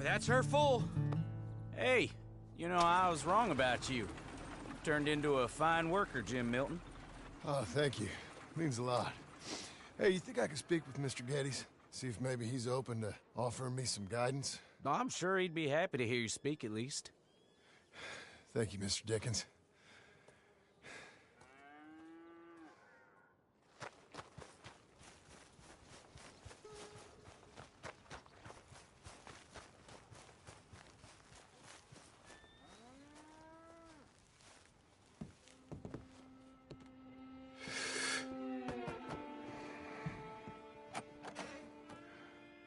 That's her full. Hey, you know, I was wrong about you. Turned into a fine worker, Jim Milton. Oh, thank you. Means a lot. Hey, you think I could speak with Mr. Geddes? See if maybe he's open to offering me some guidance? I'm sure he'd be happy to hear you speak, at least. Thank you, Mr. Dickens.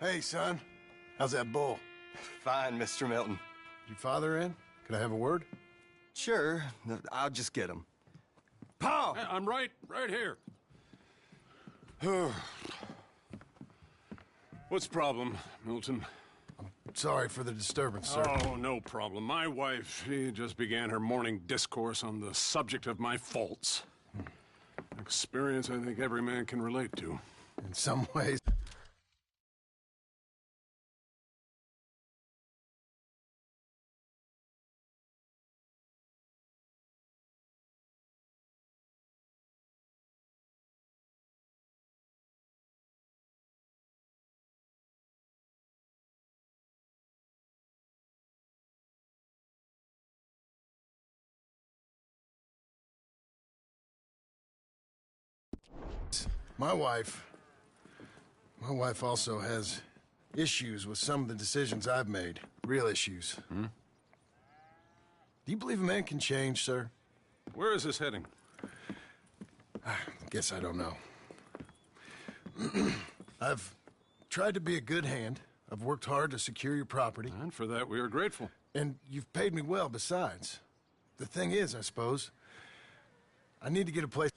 Hey, son. How's that bull? Fine, Mr. Milton. Your father in? Can I have a word? Sure. I'll just get him. Pa! I'm right here. What's the problem, Milton? Sorry for the disturbance, sir. Oh, no problem. My wife, she just began her morning discourse on the subject of my faults. Experience I think every man can relate to. In some ways. My wife also has issues with some of the decisions I've made. Real issues. Hmm? Do you believe a man can change, sir? Where is this heading? I guess I don't know. I've tried to be a good hand. I've worked hard to secure your property. And for that, we are grateful. And you've paid me well besides. The thing is, I suppose, I need to get a place...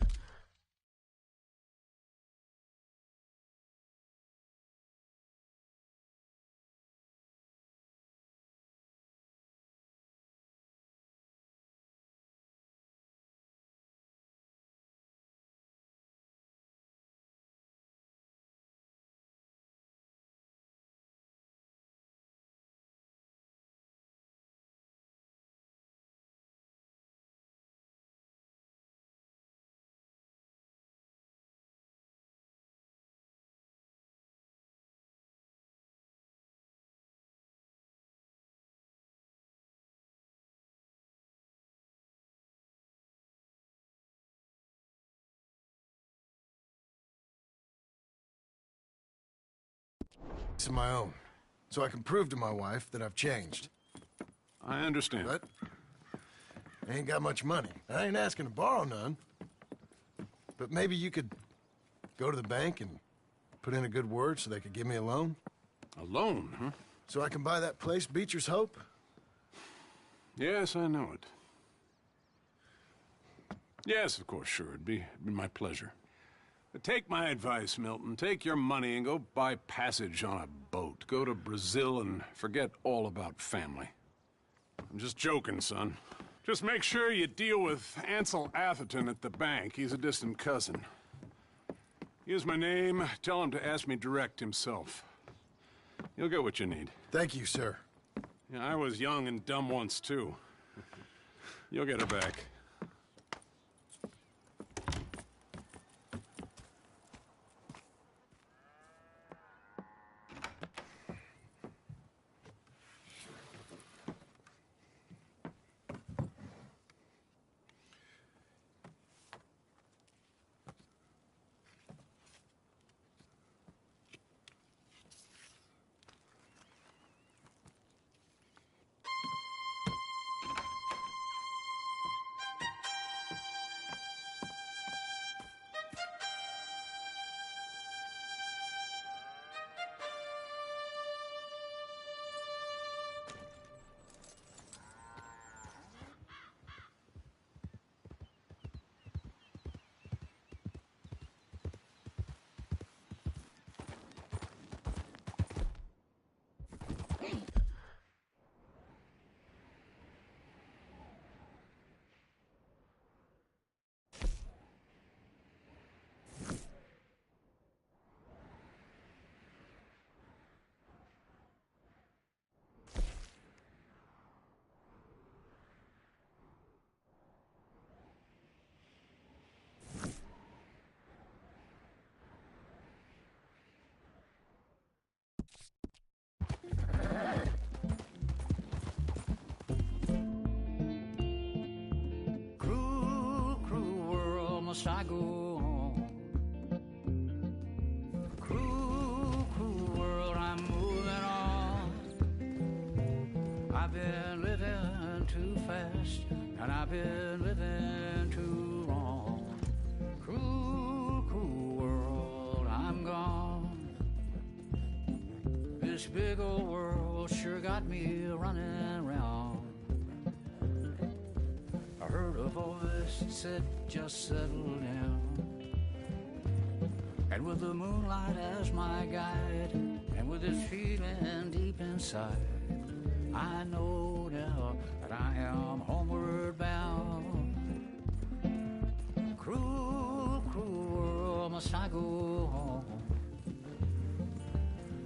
of my own, so I can prove to my wife that I've changed. I understand. But I ain't got much money. I ain't asking to borrow none. But maybe you could go to the bank and put in a good word so they could give me a loan? A loan, huh? So I can buy that place, Beecher's Hope? Yes, I know it. Yes, of course, sure. It'd be my pleasure. But take my advice, Milton. Take your money and go buy passage on a boat. Go to Brazil and forget all about family. I'm just joking, son. Just make sure you deal with Ansel Atherton at the bank. He's a distant cousin. Use my name. Tell him to ask me direct himself. You'll get what you need. Thank you, sir. Yeah, I was young and dumb once, too. You'll get her back. Must I go on? Cruel, cruel world, I'm moving on. I've been living too fast, and I've been living too wrong. Cruel, cruel world, I'm gone. This big old world sure got me running round. I heard a voice that said, just settle down. And with the moonlight as my guide, and with this feeling deep inside, I know now that I am homeward bound. Cruel, cruel world, must I go home?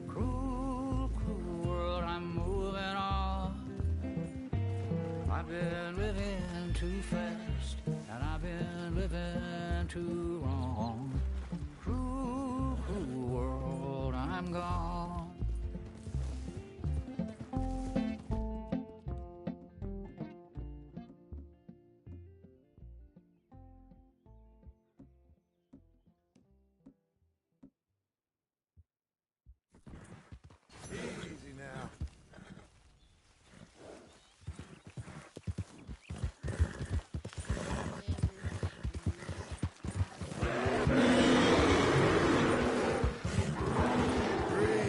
Cruel, cruel world, I'm moving on. I've been living too fast, and I've been living too wrong. Cruel, cruel world, I'm gone. Easy now. Breathe.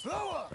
Slow up!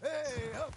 Hey, up!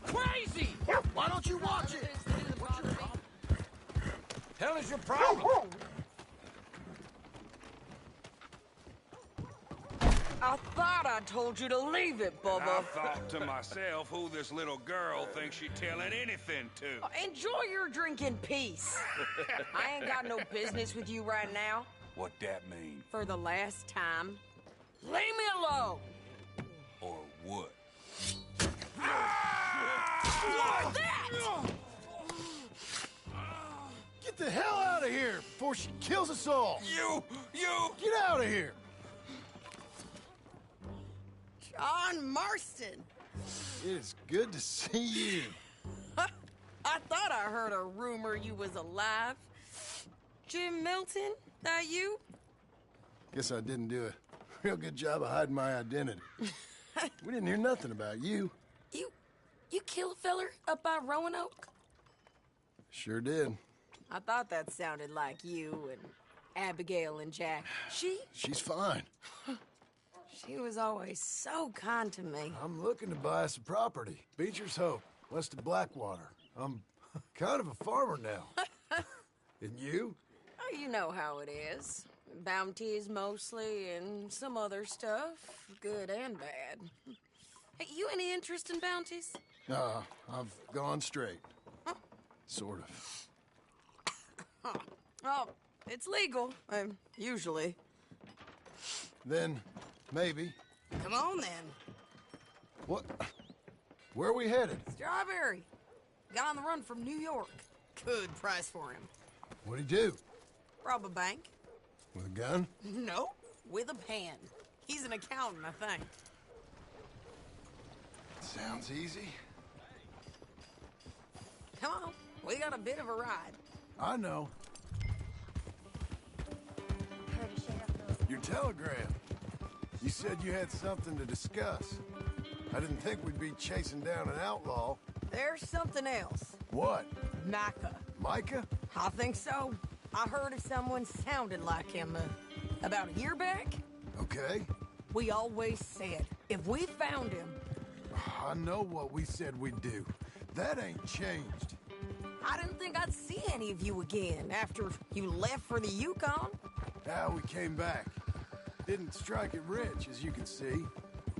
Crazy! Why don't you watch it? Hell is your problem? I thought I told you to leave it, I Bubba. thought to myself who this little girl thinks she telling anything to. Enjoy your drink in peace. I ain't got no business with you right now. What that mean? For the last time, leave me alone. Or what? What's that? Get the hell out of here before she kills us all! You! Get out of here! John Marston. It is good to see you. I thought I heard a rumor you was alive. Jim Milton, that you? Guess I didn't do a real good job of hiding my identity. We didn't hear nothing about you. You kill a feller up by Roanoke? Sure did. I thought that sounded like you and Abigail and Jack. She's fine. She was always so kind to me. I'm looking to buy some property. Beecher's Hope, west of Blackwater. I'm kind of a farmer now. And you? Oh, you know how it is. Bounties mostly, and some other stuff, good and bad. Hey, you any interest in bounties? I've gone straight. Sort of. Oh, it's legal, usually. Then, maybe. Come on, then. What? Where are we headed? Strawberry. Got on the run from New York. Good price for him. What'd he do? Rob a bank. With a gun? No, with a pen. He's an accountant, I think. Sounds easy. Come on, we got a bit of a ride. I know. Your telegram. You said you had something to discuss. I didn't think we'd be chasing down an outlaw. There's something else. What? Micah. Micah? I think so. I heard of someone sounded like him about a year back. Okay. We always said, if we found him, I know what we said we'd do. That ain't changed. I didn't think I'd see any of you again after you left for the Yukon. Now we came back. Didn't strike it rich, as you can see.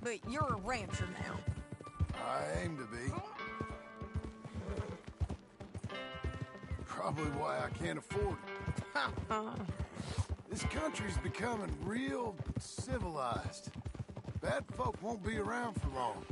But you're a rancher now. I aim to be. Probably why I can't afford it. This country's becoming real civilized. Bad folk won't be around for long.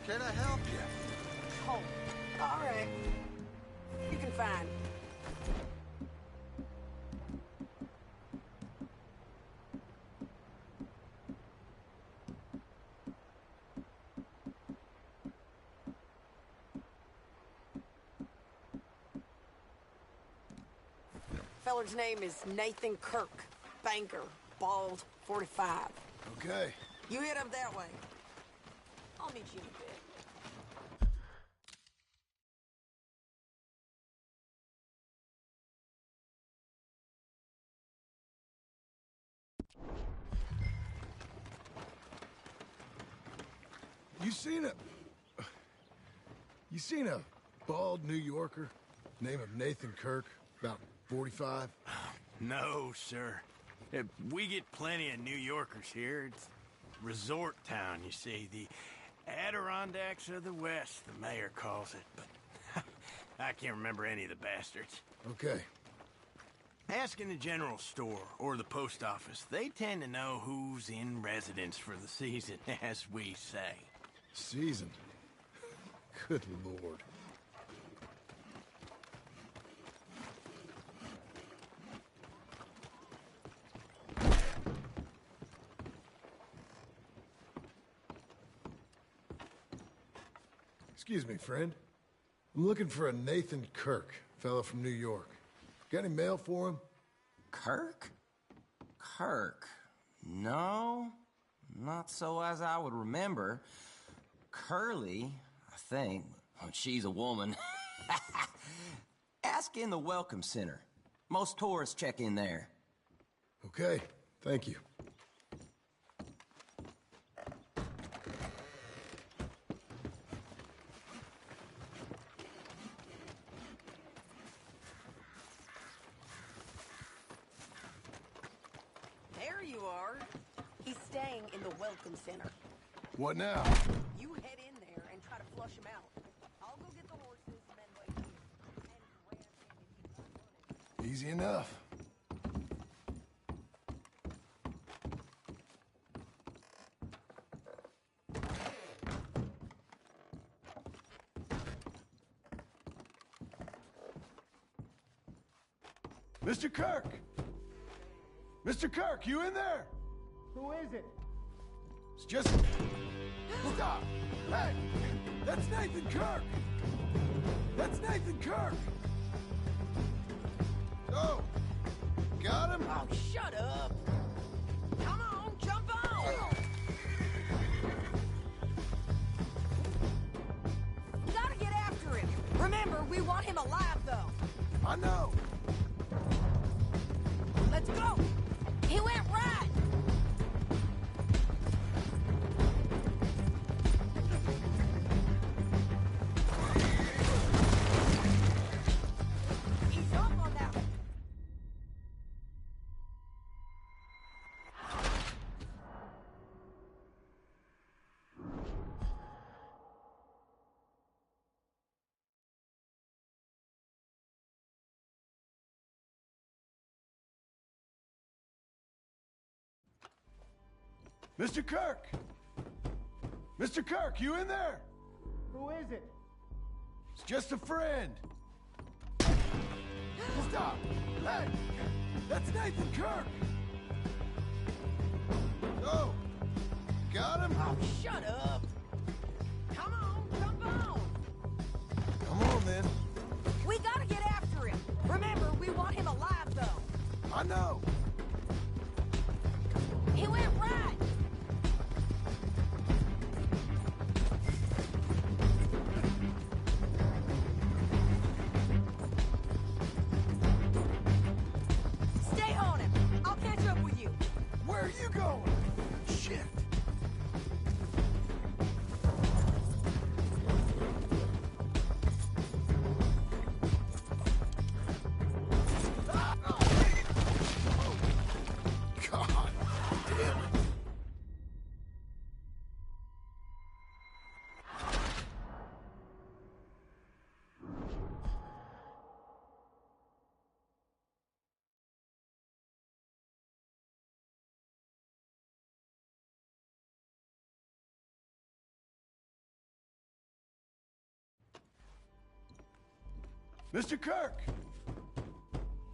Can I help you? Oh, all right. You can find. Feller's name is Nathan Kirk. Banker. Bald. 45. Okay. You hit him that way. I'll meet you in a bit. You seen a bald New Yorker, name of Nathan Kirk, about 45? No, sir. We get plenty of New Yorkers here. It's resort town, you see. The Adirondacks of the West, the mayor calls it. But I can't remember any of the bastards. Okay. Ask in the general store or the post office. They tend to know who's in residence for the season, as we say. Season? Good Lord. Excuse me, friend. I'm looking for a Nathan Kirk, fellow from New York. Got any mail for him? Kirk? Kirk? No, not so as I would remember. Curly, I think. Oh, she's a woman. Ask in the Welcome Center. Most tourists check in there. Okay, thank you. There you are. He's staying in the Welcome Center. What now? You head in there and try to flush him out. I'll go get the horses and then wait here. And grab him if he's not running. Easy enough. Mr. Kirk! Mr. Kirk, you in there? Who is it? It's just... Stop! Hey! That's Nathan Kirk! That's Nathan Kirk! Oh! Got him? Oh, shut up! Come on, jump on! You gotta get after him. Remember, we want him alive, though. I know. Let's go! He went right! He's up on that one. Mr. Kirk! Mr. Kirk, you in there? Who is it? It's just a friend. Stop! Hey! That's Nathan Kirk! Oh! Got him? Oh, shut up! Come on, jump on! Come on, then. We gotta get after him! Remember, we want him alive, though! I know! He went right! Stay on him! I'll catch up with you! Where are you going? Shit! God damn it. Mr. Kirk!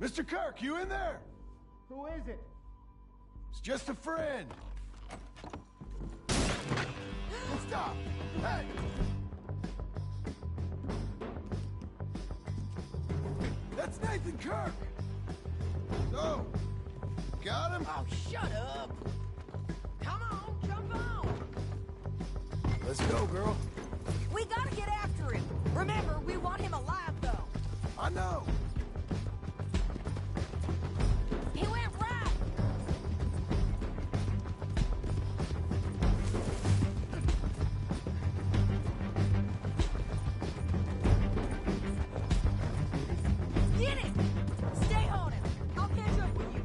Mr. Kirk, you in there? Who is it? It's just a friend. Stop! Hey! That's Nathan Kirk! So, got him? Oh, shut up! Come on, jump on! Let's go, girl. We gotta get after him! Remember, we want him alive, though! I know. He went right! Get it! Stay on him! I'll catch up with you!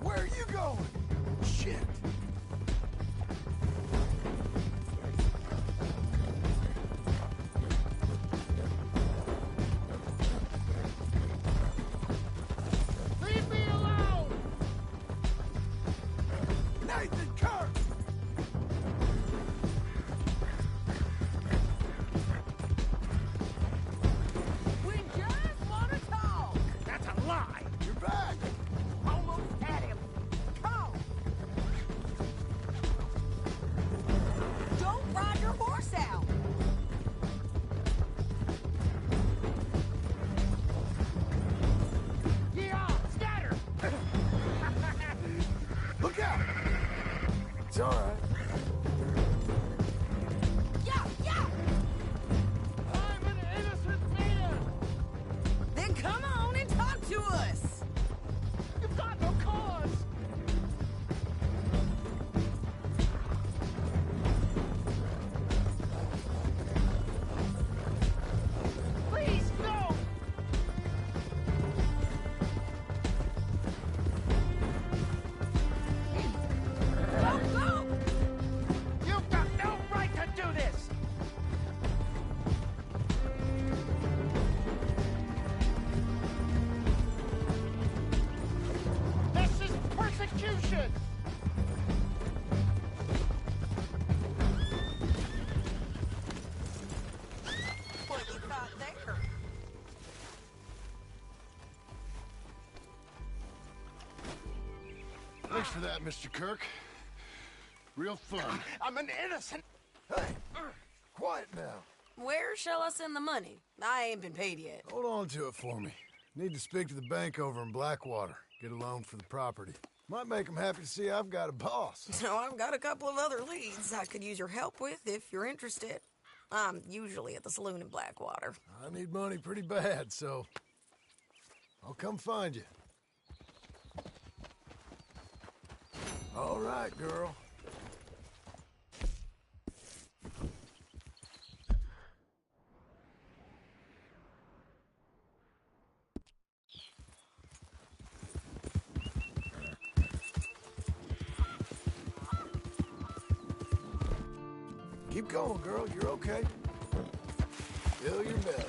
Where are you going? Shit! Leave me alone! Nathan Kirk! We just want to talk! That's a lie! You're back! Almost had him! Come on! Don't ride your horse out! Yeah, scatter! Look out! It's all right. Yeah, yeah! I'm an innocent man! Then come on and talk to us! You've got no cause! Please, no! Go, go! You've got no right to do this! This is persecution! What you thought there? Thanks for that, Mr. Kirk. Real fun. I'm an innocent... Hey, quiet now. Where shall I send the money? I ain't been paid yet. Hold on to it for me. Need to speak to the bank over in Blackwater. Get a loan for the property. Might make them happy to see I've got a boss. So I've got a couple of other leads I could use your help with if you're interested. I'm usually at the saloon in Blackwater. I need money pretty bad, so I'll come find you. All right, girl. Keep going, girl. You're okay. Fill your belly.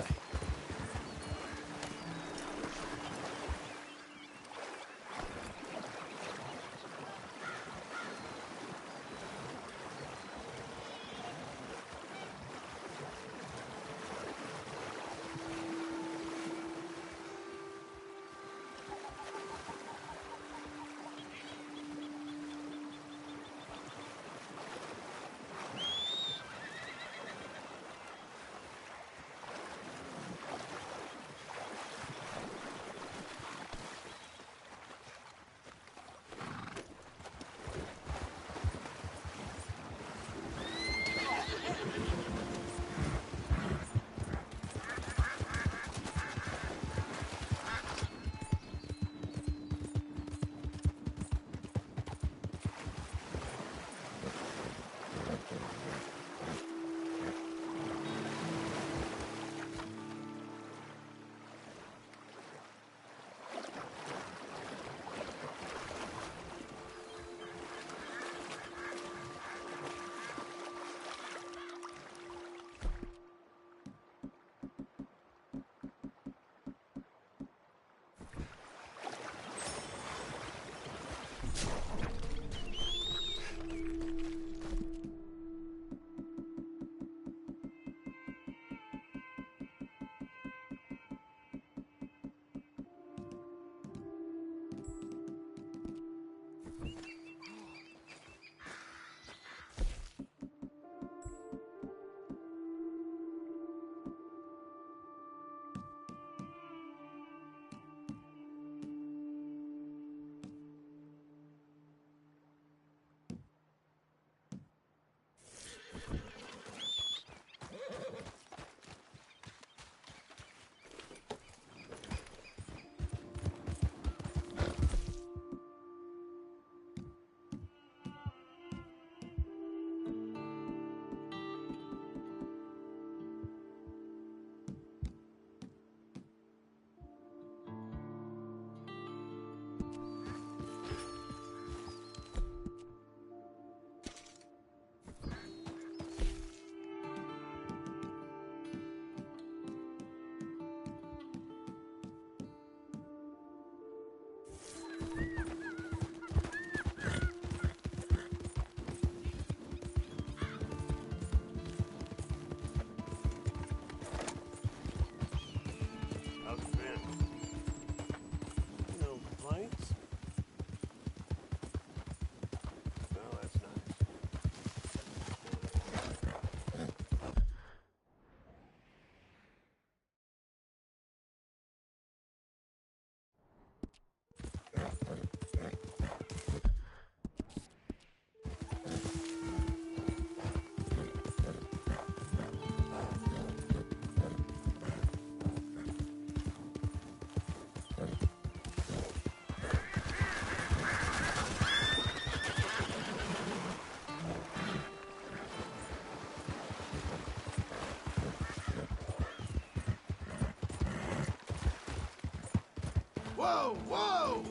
Whoa, whoa!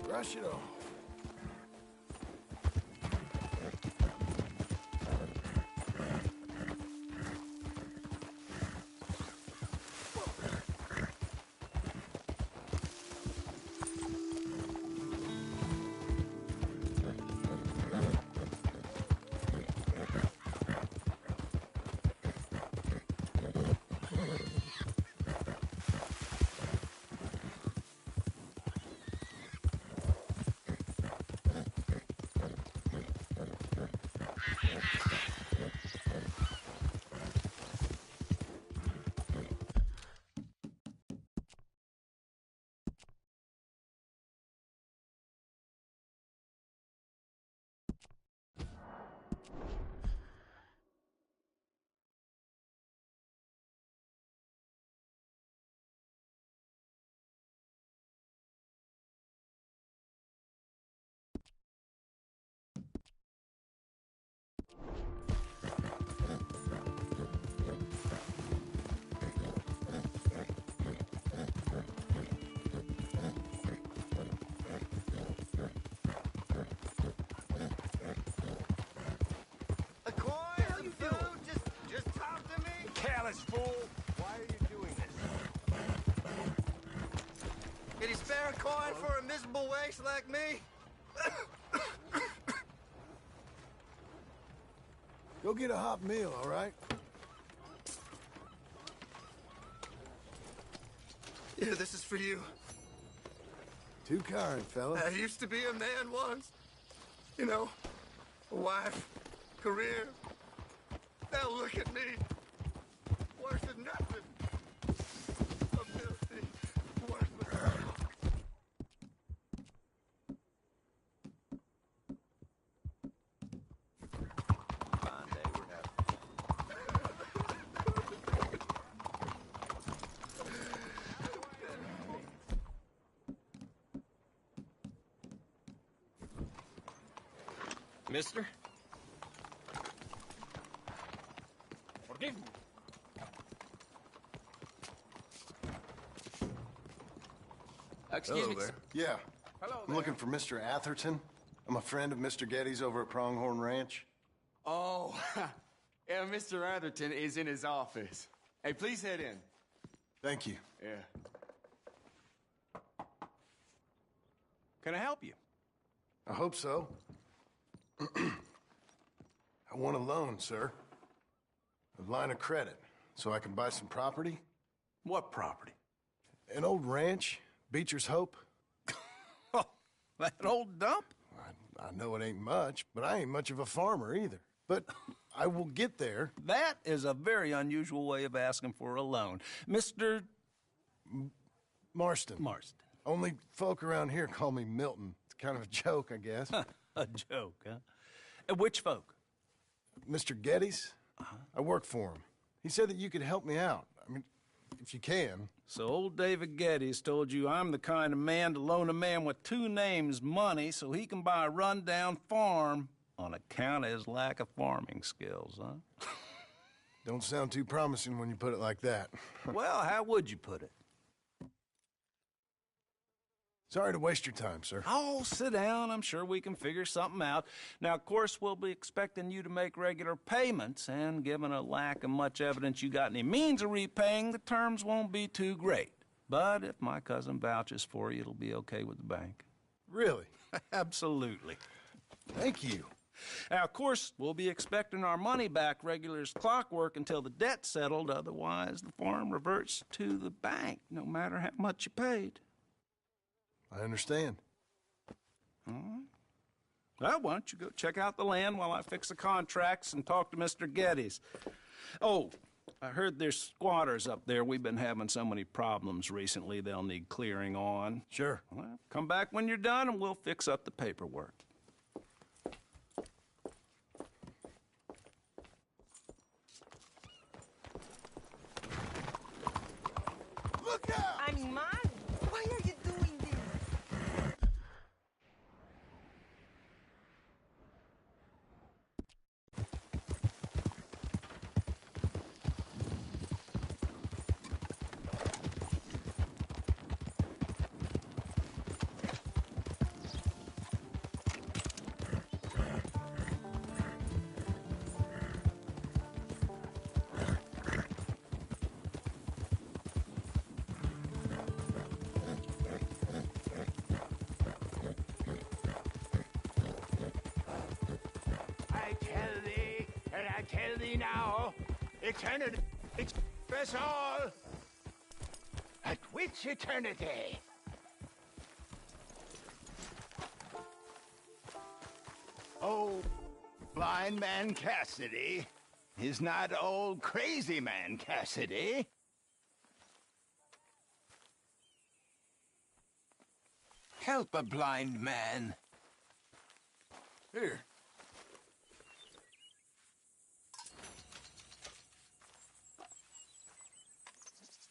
Brush it off. Callous fool! Why are you doing this? Can you spare a coin for a miserable waste like me? Go get a hot meal, all right? Yeah, this is for you. Too kind, fella. I used to be a man once. You know, a wife, career. Now look at me. Worse than nothing. A filthy, worthless dog. Fine day we're having. Mister? Forgive me. Excuse Hello me. there. Yeah. Hello I'm looking for Mr. Atherton. I'm a friend of Mr. Getty's over at Pronghorn Ranch. Oh, yeah, Mr. Atherton is in his office. Hey, please head in. Thank you. Yeah. Can I help you? I hope so. I want a loan, sir. A line of credit, so I can buy some property. What property? An old ranch, Beecher's Hope. That old dump? I know it ain't much, but I ain't much of a farmer either. But I will get there. That is a very unusual way of asking for a loan. Mr. Marston. Marston. Only folk around here call me Milton. It's kind of a joke, I guess. A joke, huh? Which folk? Mr. Getty's. I work for him. He said that you could help me out. I mean, if you can. So old David Geddes told you I'm the kind of man to loan a man with two names money so he can buy a rundown farm on account of his lack of farming skills, huh? Don't sound too promising when you put it like that. Well, how would you put it? Sorry to waste your time, sir. Oh, sit down. I'm sure we can figure something out. Now, of course, we'll be expecting you to make regular payments, and given a lack of much evidence you got any means of repaying, the terms won't be too great. But if my cousin vouches for you, it'll be okay with the bank. Really? Absolutely. Thank you. Now, of course, we'll be expecting our money back regular as clockwork until the debt's settled. Otherwise, the farm reverts to the bank, no matter how much you paid. I understand. All right. Well, why don't you go check out the land while I fix the contracts and talk to Mr. Geddes. Oh, I heard there's squatters up there. We've been having so many problems recently, they'll need clearing on. Sure. Well, come back when you're done and we'll fix up the paperwork. Look out! Animal, why are you doing this? I tell thee now, eternity us all. At which eternity? Oh, blind man Cassidy is not old crazy man Cassidy. Help a blind man. Here.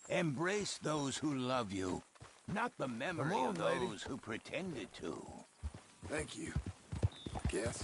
Embrace those who love you, not the memory of those who pretended to. Thank you. Guess.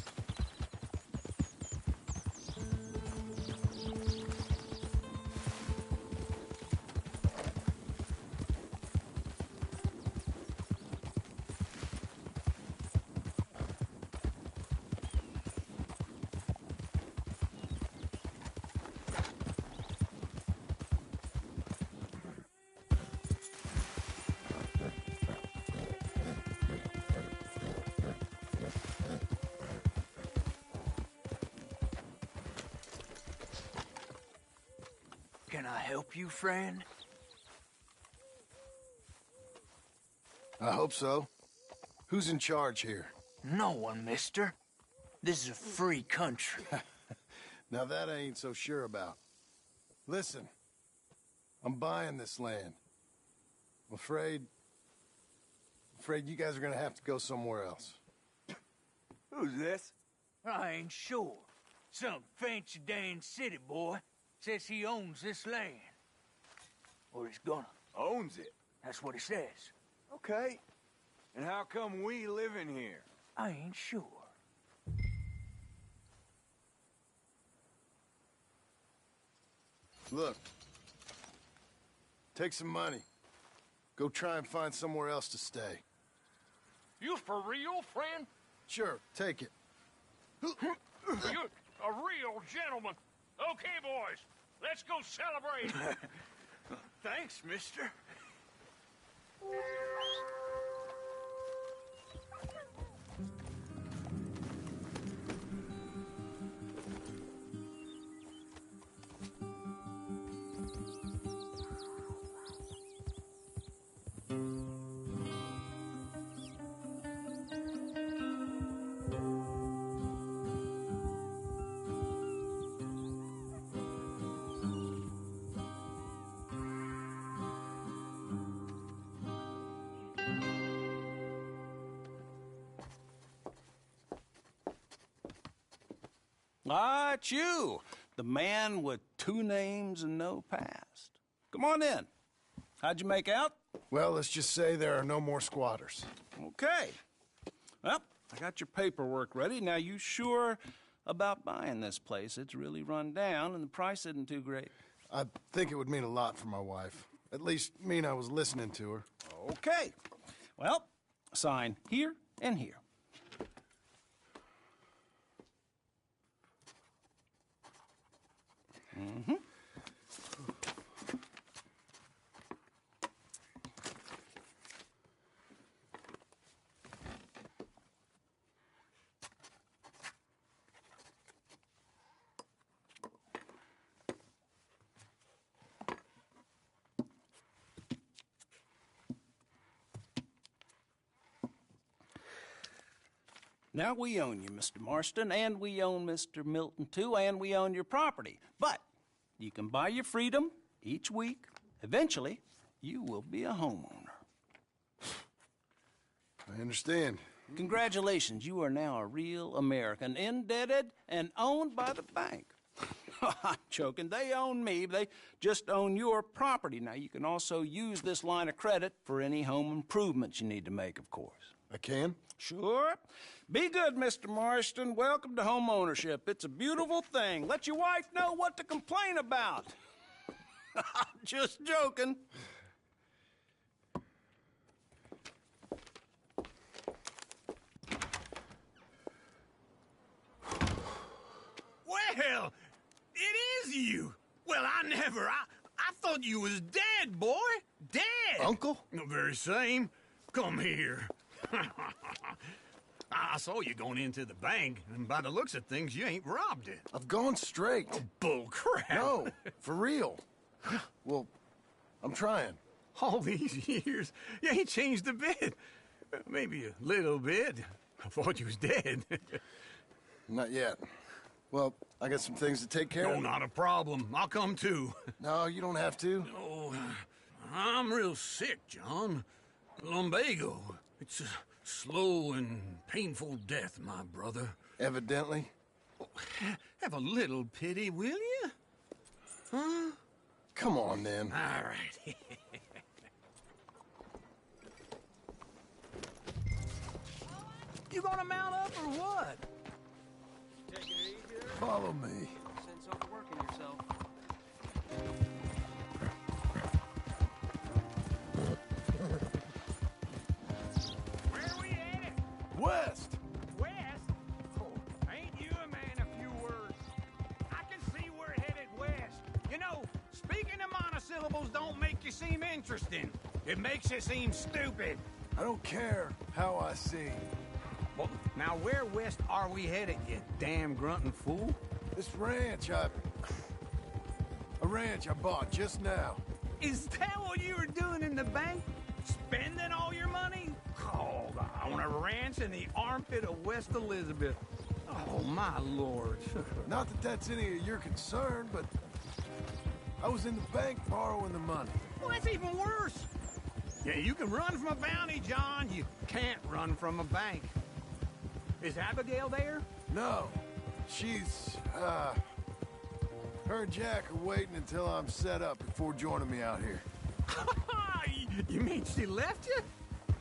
Can I help you, friend? I hope so. Who's in charge here? No one, mister. This is a free country. Now that I ain't so sure about. Listen, I'm buying this land. I'm afraid you guys are gonna have to go somewhere else. Who's this? I ain't sure. Some fancy Dan city boy says he owns this land. Or he's gonna. Owns it? That's what he says. Okay. And how come we live in here? I ain't sure. Look. Take some money. Go try and find somewhere else to stay. You for real, friend? Sure, take it. You're a real gentleman. Okay, boys, let's go celebrate. Thanks, mister. Ah, it's you, the man with 2 names and no past. Come on in. How'd you make out? Well, let's just say there are no more squatters. Okay. Well, I got your paperwork ready. Now, you sure about buying this place? It's really run down, and the price isn't too great. I think it would mean a lot for my wife. At least mean I was listening to her. Okay. Well, sign here and here. Mm-hmm. Now, we own you, Mr. Marston, and we own Mr. Milton, too, and we own your property. But you can buy your freedom each week. Eventually, you will be a homeowner. I understand. Congratulations, you are now a real American, indebted and owned by the bank. I'm joking. They own me. They just own your property. Now, you can also use this line of credit for any home improvements you need to make, of course. I can? Sure. Be good, Mr. Marston. Welcome to home ownership. It's a beautiful thing. Let your wife know what to complain about. Just joking. Well, it is you. Well, I thought you was dead, boy. Dead. Uncle? The very same. Come here. I saw you going into the bank, and by the looks of things, you ain't robbed it. I've gone straight. Bull crap. No, for real. Well, I'm trying. All these years, you ain't changed a bit. Maybe a little bit. I thought you was dead. Not yet. Well, I got some things to take care of. No, not a problem. I'll come too. No, you don't have to. No, I'm real sick, John. Lumbago. It's a slow and painful death, my brother. Evidently. Have a little pity, will you? Huh? Come on, then. All right. You gonna mount up or what? Take it easy there. Follow me. Since overworking yourself. Where are we headed? West! West? Oh, ain't you a man of few words? I can see we're headed west. You know, speaking of monosyllables don't make you seem interesting. It makes you seem stupid. I don't care how I sing. Well, now where west are we headed, you damn grunting fool? This ranch I bought just now. Is that what you were doing in the bank? Spending all your money? Oh, on a ranch in the armpit of West Elizabeth. Oh, my lord. Not that that's any of your concern, but I was in the bank borrowing the money. Well, that's even worse. Yeah, you can run from a bounty, John. You can't run from a bank. Is Abigail there? No. She's, her and Jack are waiting until I'm set up before joining me out here. You mean she left you?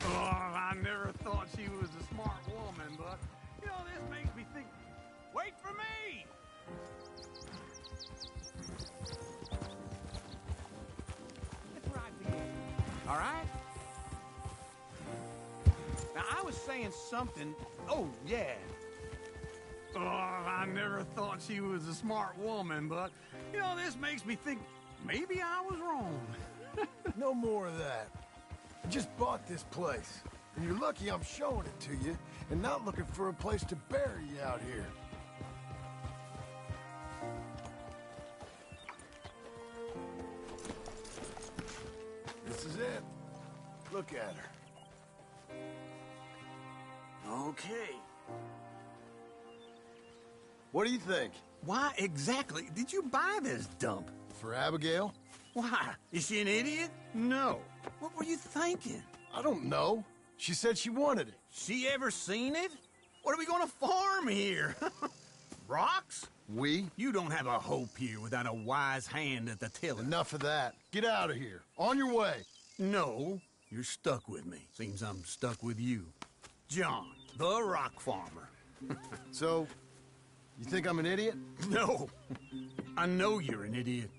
Oh, I never thought she was a smart woman, but, you know, this makes me think, wait for me! It's right here. All right? Now, I was saying something. Oh, yeah. Oh, I never thought she was a smart woman, but, you know, this makes me think maybe I was wrong. No more of that. I just bought this place, and you're lucky I'm showing it to you and not looking for a place to bury you out here. This is it. Look at her. Okay. What do you think? Why exactly did you buy this dump? For Abigail? Why? Is she an idiot? No. What were you thinking? I don't know. She said she wanted it. She ever seen it? What are we gonna farm here? Rocks? We? You don't have a hope here without a wise hand at the tiller. Enough of that. Get out of here. On your way. No, you're stuck with me. Seems I'm stuck with you. John, the rock farmer. So, you think I'm an idiot? No. I know you're an idiot.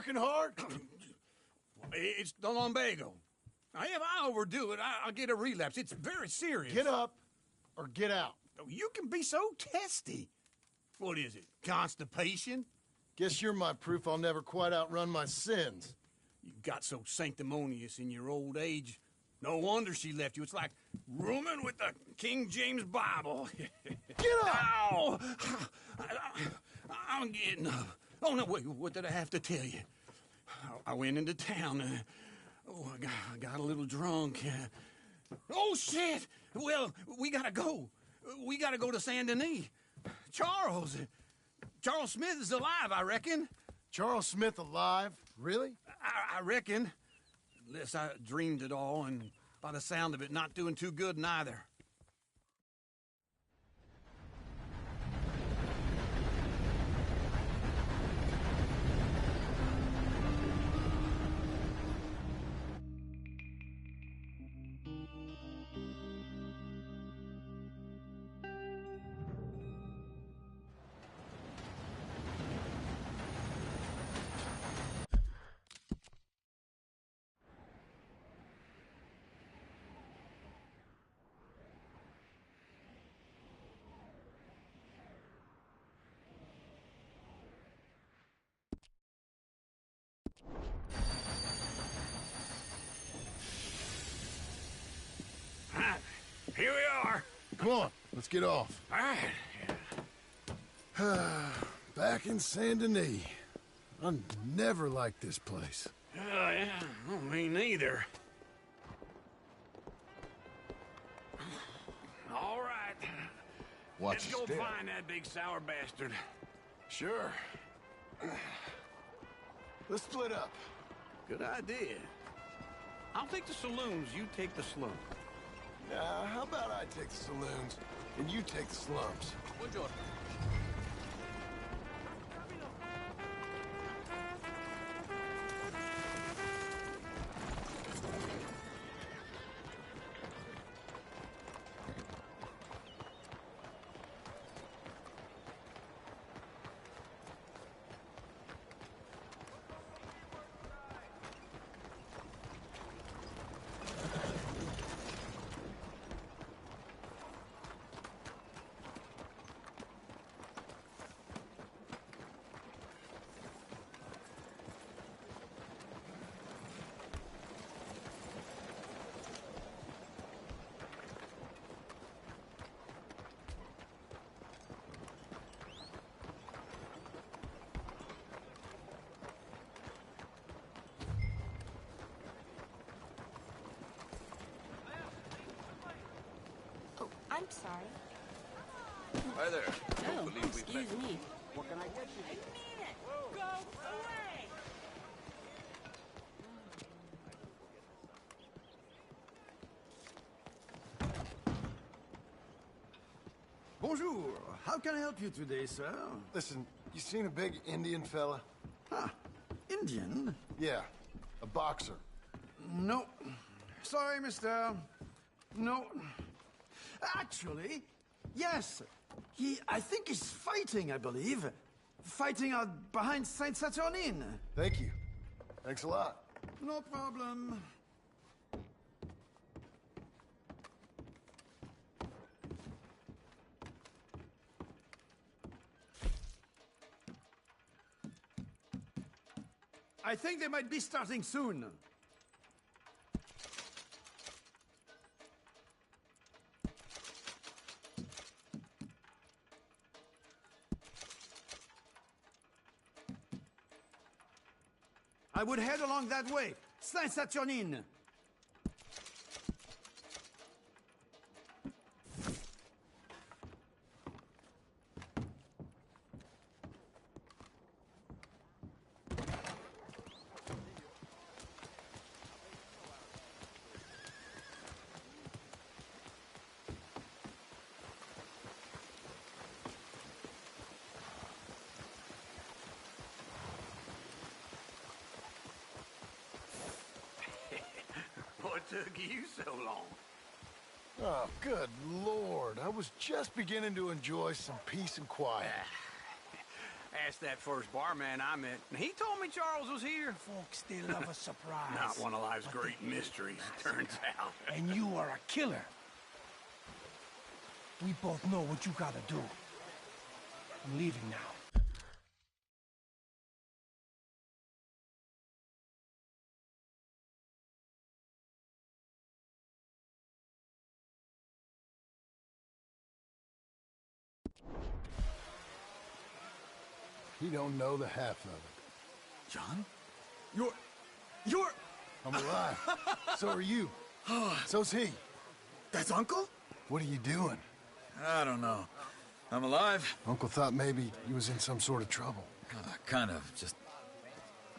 working hard? It's the lumbago. Now, if I overdo it, I'll get a relapse. It's very serious. Get up or get out. You can be so testy. What is it, constipation? Guess you're my proof I'll never quite outrun my sins. You got so sanctimonious in your old age. No wonder she left you. It's like rooming with the King James Bible. Get up! Ow! I'm getting up. Oh, no, wait, what did I have to tell you? I went into town. I got a little drunk. Oh, shit! Well, we gotta go. We gotta go to Saint Denis. Charles Smith is alive, I reckon. Charles Smith alive? Really? I reckon. Unless I dreamed it all, and by the sound of it, not doing too good neither. Here we are. Come on, let's get off. All right. Back in Saint Denis. I never liked this place. Yeah, well, me neither. All right. Watch Let's your go step. find that big sour bastard. Sure. Let's split up. Good idea. I'll take the saloons, you take the slum. How about I take the saloons and you take the slums? Buongiorno. I'm sorry. Hi there. Oh, excuse me. What can I get you? Go away! Bonjour. How can I help you today, sir? Listen, you seen a big Indian fella? Ah, Indian? Yeah, a boxer. No. Sorry, mister. No. Actually, yes. I think he's fighting, I believe. Fighting out behind Saint Saturnine. Thank you. Thanks a lot. No problem. I think they might be starting soon. I would head along that way. Saint Saturnine. What took you so long? Oh, good Lord. I was just beginning to enjoy some peace and quiet. asked that first barman I met, and he told me Charles was here. Folks still love a surprise. Not one of life's great mysteries, turns out. And you are a killer. We both know what you gotta do. I'm leaving now. He don't know the half of it. John? You're... I'm alive. So are you. So's he. That's Uncle? What are you doing? I don't know. I'm alive. Uncle thought maybe you was in some sort of trouble. Kind of. Just...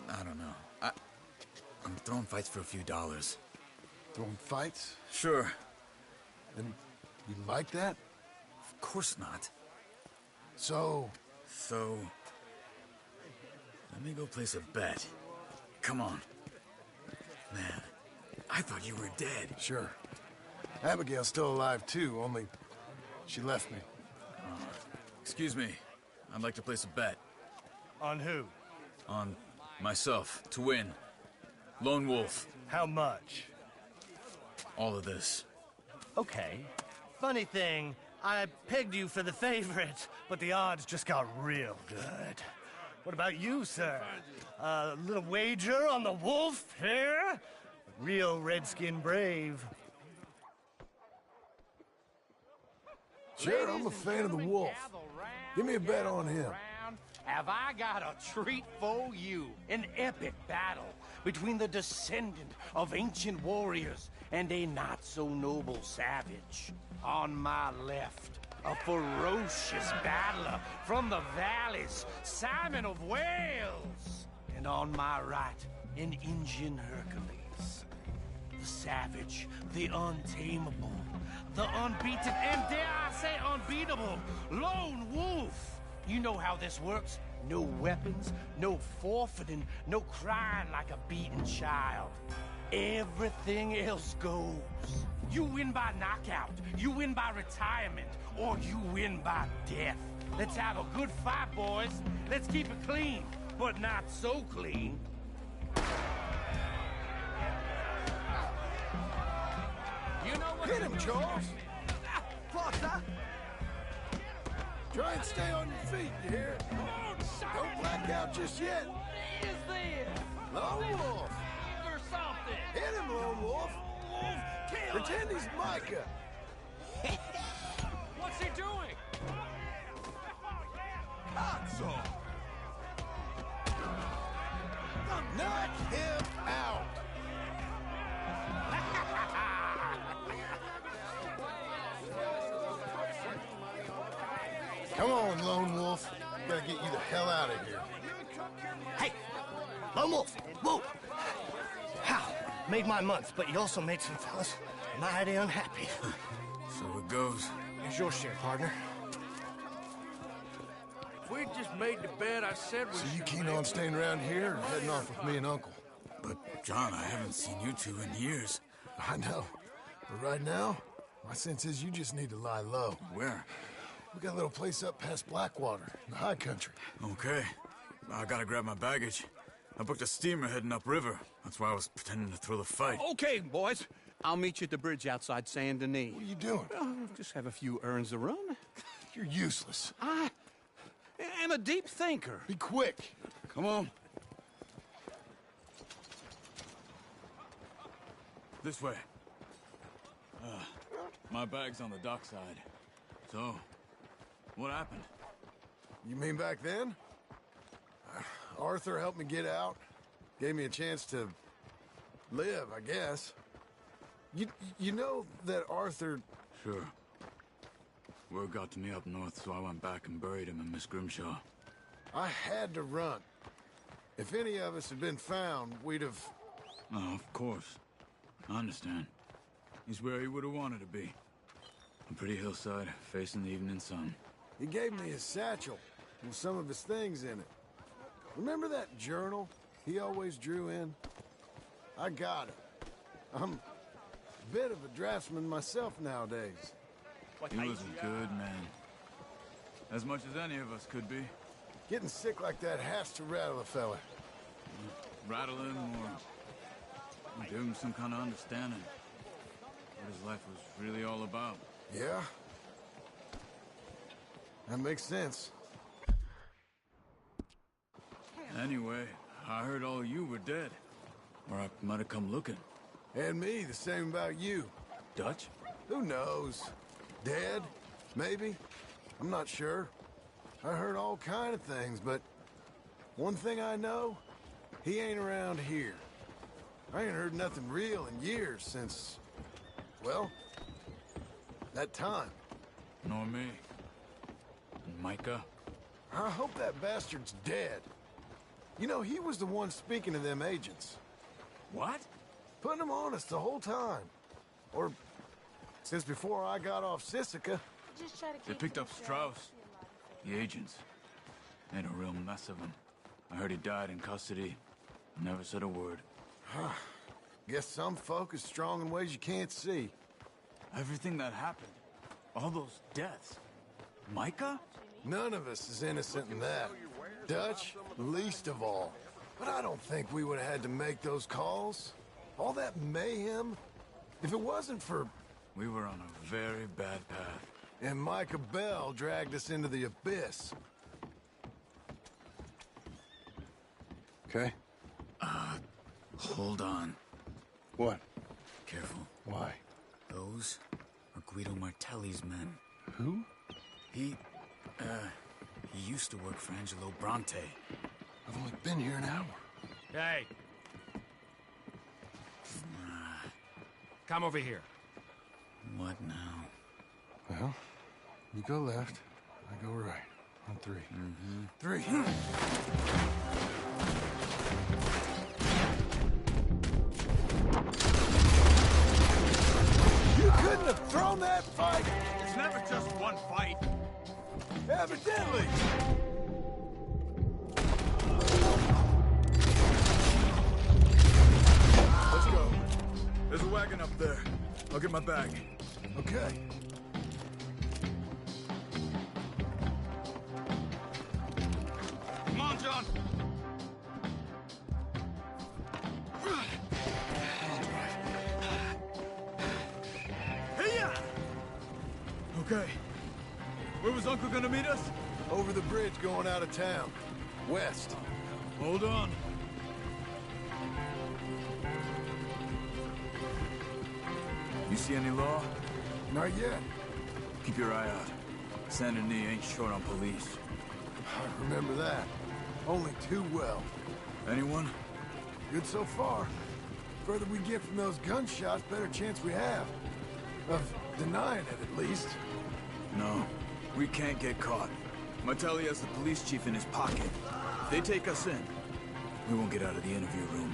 I don't know. I'm throwing fights for a few dollars. Throwing fights? Sure. And you like that? Of course not. So, let me go place a bet. Come on. Man, I thought you were dead. Sure. Abigail's still alive, too, only she left me. Excuse me. I'd like to place a bet. On who? On myself, to win. Lone Wolf. How much? All of this. Okay. Funny thing, I pegged you for the favorite, but the odds just got real good. What about you, sir? A little wager on the wolf here? Real redskin brave. Sure, I'm a fan of the wolf. Give me a bet on him. Have I got a treat for you? An epic battle between the descendant of ancient warriors and a not-so-noble savage. On my left, a ferocious battler from the valleys, Simon of Wales. And on my right, an Indian Hercules. The savage, the untamable, the unbeaten, and dare I say unbeatable, Lone Wolf. You know how this works. No weapons, no forfeiting, no crying like a beaten child. Everything else goes. You win by knockout, you win by retirement, or you win by death. Let's have a good fight, boys. Let's keep it clean, but not so clean. You know what? Hit him, Charles. Forza! Try and stay on your feet, you hear? Don't black out just yet. What is this? Lone Wolf. Or something. Hit him, Lone Wolf. Pretend he's Micah. What's he doing? Console. Knock him out. Come on, Lone Wolf. Gotta get you the hell out of here. Hey, Lone Wolf, whoa! How? Made my month, but you also made some fellas mighty unhappy. So it goes. Here's your share, partner. If we'd just made the bet I said we So you keen on staying around here or heading off with me and Uncle? But, John, I haven't seen you two in years. I know. But right now, my sense is you just need to lie low. Where? We got a little place up past Blackwater, in the high country. Okay. I gotta grab my baggage. I booked a steamer heading upriver. That's why I was pretending to throw the fight. Okay, boys. I'll meet you at the bridge outside Saint Denis. What are you doing? Just have a few errands to run. You're useless. I am a deep thinker. Be quick. Come on. This way. My bag's on the dockside. So, what happened? You mean back then? Arthur helped me get out. Gave me a chance to live, I guess. You know that Arthur... Sure. Word got to me up north, so I went back and buried him in Miss Grimshaw. I had to run. If any of us had been found, we'd have... Oh, of course. I understand. He's where he would have wanted to be. A pretty hillside, facing the evening sun. He gave me his satchel with some of his things in it. Remember that journal he always drew in? I got it. I'm a bit of a draftsman myself nowadays. He was a good man. As much as any of us could be. Getting sick like that has to rattle a fella. Rattle him or give him some kind of understanding what his life was really all about. Yeah? That makes sense. Anyway, I heard all you were dead. Or I might have come looking. And me, the same about you. Dutch? Who knows? Dead? Maybe? I'm not sure. I heard all kind of things, but one thing I know, he ain't around here. I ain't heard nothing real in years since, well, that time. Nor me. And Micah? I hope that bastard's dead. You know, he was the one speaking to them agents. What? Putting them on us the whole time. Or since before I got off Sisika. They picked up Strauss. The agents. Made a real mess of him. I heard he died in custody. Never said a word. Guess some folk is strong in ways you can't see. Everything that happened. All those deaths. Micah? None of us is innocent in that. Dutch, least of all. But I don't think we would have had to make those calls. All that mayhem. If it wasn't for... We were on a very bad path. And Micah Bell dragged us into the abyss. Okay? Hold on. What? Careful. Why? Those are Guido Martelli's men. Who? He used to work for Angelo Bronte. I've only been here an hour. Hey! Come over here. What now? Well, you go left, I go right. On three. Mm-hmm. 3. You couldn't have thrown that fight! It's never just one fight. Evidently! Let's go. There's a wagon up there. I'll get my bag. Okay. Come on, John. Hey-ya! Okay. Where was Uncle gonna meet us? Over the bridge going out of town. West. Hold on. You see any law? Not yet. Keep your eye out. Saint Denis ain't short on police. I remember that. Only too well. Anyone? Good so far. Further we get from those gunshots, better chance we have. Of denying it, at least. No. We can't get caught. Martelli has the police chief in his pocket. If they take us in, we won't get out of the interview room.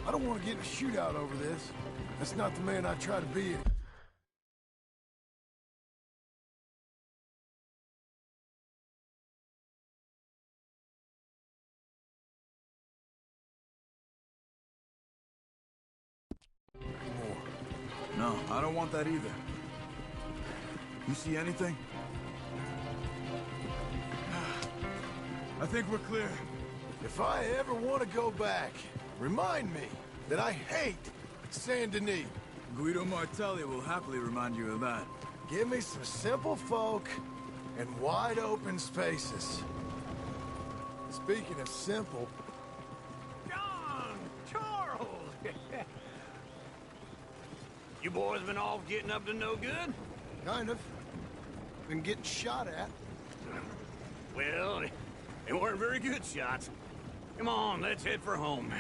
I don't want to get in a shootout over this. That's not the man I try to be. No, I don't want that either. You see anything? I think we're clear. If I ever want to go back, remind me that I hate Saint Denis. Guido Martelli will happily remind you of that. Give me some simple folk and wide open spaces. Speaking of simple... John! Charles! You boys been all getting up to no good? Kind of. Been getting shot at. Well, they weren't very good shots. Come on, let's head for home.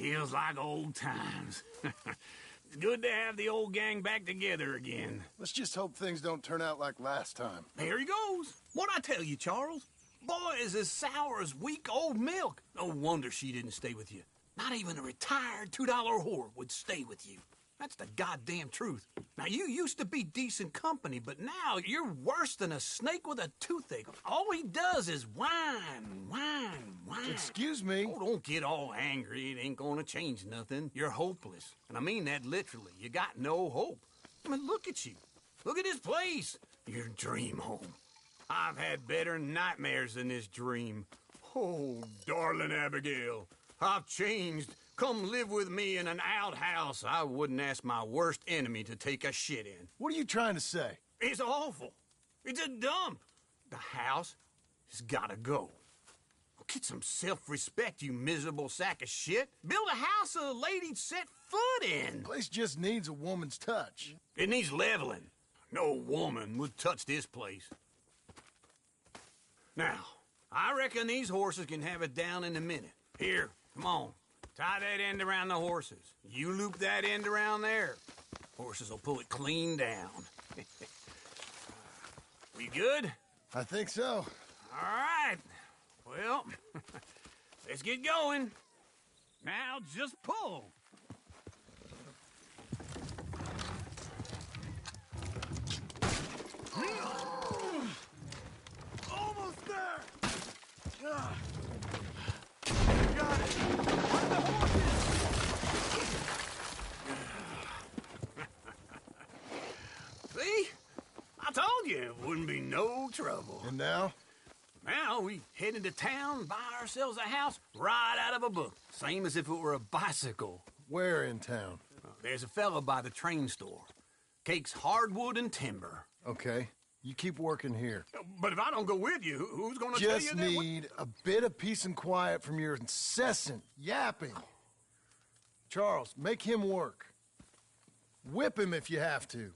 Feels like old times. It's good to have the old gang back together again. Let's just hope things don't turn out like last time. There he goes. What'd I tell you, Charles? Boy is as sour as weak old milk. No wonder she didn't stay with you. Not even a retired $2 whore would stay with you. That's the goddamn truth. Now, you used to be decent company, but now you're worse than a snake with a toothache. All he does is whine. Excuse me? Oh, don't get all angry. It ain't gonna change nothing. You're hopeless. And I mean that literally. You got no hope. I mean, look at you. Look at this place. Your dream home. I've had better nightmares than this dream. Oh, darling Abigail, I've changed. Come live with me in an outhouse I wouldn't ask my worst enemy to take a shit in. What are you trying to say? It's awful. It's a dump. The house has gotta go. Get some self-respect, you miserable sack of shit. Build a house a lady'd set foot in. The place just needs a woman's touch. It needs leveling. No woman would touch this place. Now, I reckon these horses can have it down in a minute. Here, come on. Tie that end around the horses. You loop that end around there. Horses will pull it clean down. We good? I think so. All right. Well, let's get going. Now just pull. Almost there! Got it. Where the horses? See? I told you it wouldn't be no trouble. And now? Now we head into town, buy ourselves a house right out of a book. Same as if it were a bicycle. Where in town? There's a fella by the train store. Cakes hardwood and timber. Okay. You keep working here. But if I don't go with you, who's gonna tell you that? Just need a bit of peace and quiet from your incessant yapping. Charles, make him work. Whip him if you have to.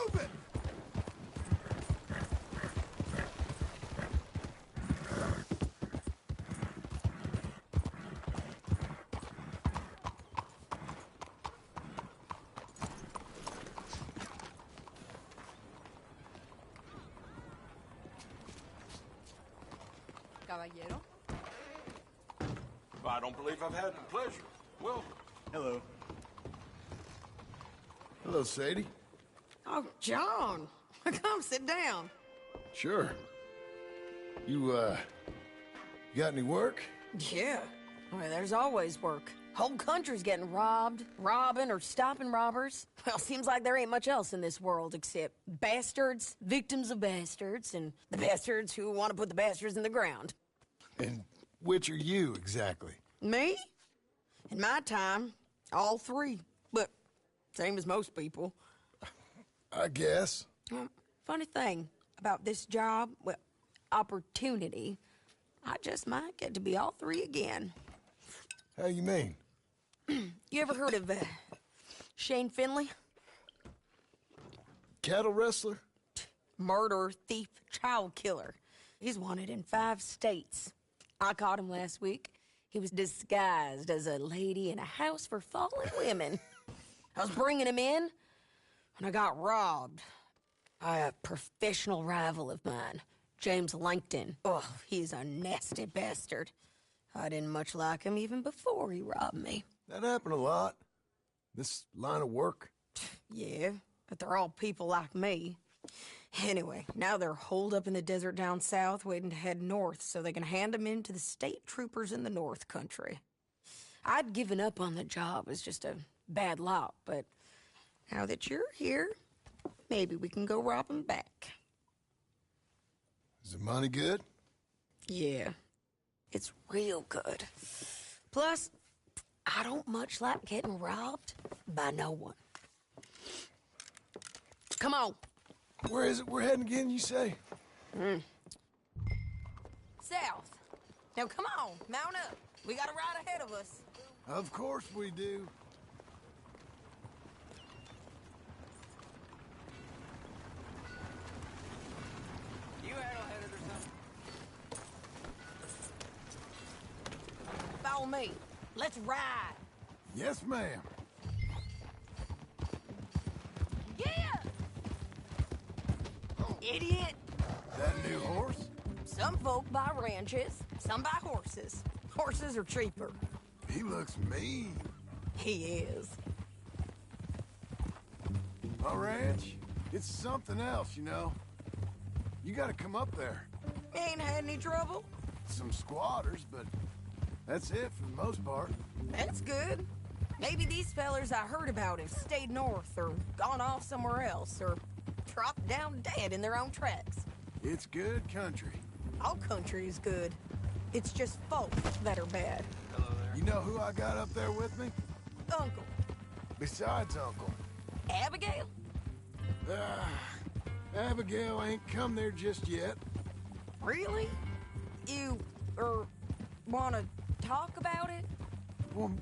Move it! Caballero? I don't believe I've had the pleasure. Welcome. Hello. Hello, Sadie. Oh, John. Come sit down. Sure. You got any work? Yeah. Well, there's always work. Whole country's getting robbed, robbing, or stopping robbers. Well, seems like there ain't much else in this world except bastards, victims of bastards, and the bastards who want to put the bastards in the ground. And which are you, exactly? Me? In my time, all three. But same as most people. I guess. Funny thing about this job, well, opportunity, I just might get to be all three again. How you mean? You ever heard of Shane Finley? Cattle wrestler? Murderer, thief, child killer. He's wanted in 5 states. I caught him last week. He was disguised as a lady in a house for fallen women. I was bringing him in, and I got robbed by a professional rival of mine, James Langton. Oh, he's a nasty bastard. I didn't much like him even before he robbed me. That happened a lot. This line of work. Yeah, but they're all people like me. Anyway, now they're holed up in the desert down south, waiting to head north so they can hand them in to the state troopers in the north country. I'd given up on the job as just a bad lot, but now that you're here, maybe we can go rob them back. Is the money good? Yeah, it's real good. Plus, I don't much like getting robbed by no one. Come on. Where is it we're heading again, you say? South. Now, come on, mount up. We got a ride ahead of us. Of course we do. You arrowheaded or something? Follow me. Let's ride. Yes, ma'am. Yeah! Idiot. That new horse? Some folk buy ranches, some buy horses. Horses are cheaper. He looks mean. He is. My ranch, it's something else, you know. You gotta come up there. Ain't had any trouble? Some squatters, but that's it for the most part. That's good. Maybe these fellers I heard about have stayed north or gone off somewhere else or dropped down dead in their own tracks. It's good country. All country is good. It's just folk that are bad. Hello there. You know who I got up there with me? Uncle. Besides Uncle. Abigail? Abigail ain't come there just yet. Really? You, wanna talk about it? Well,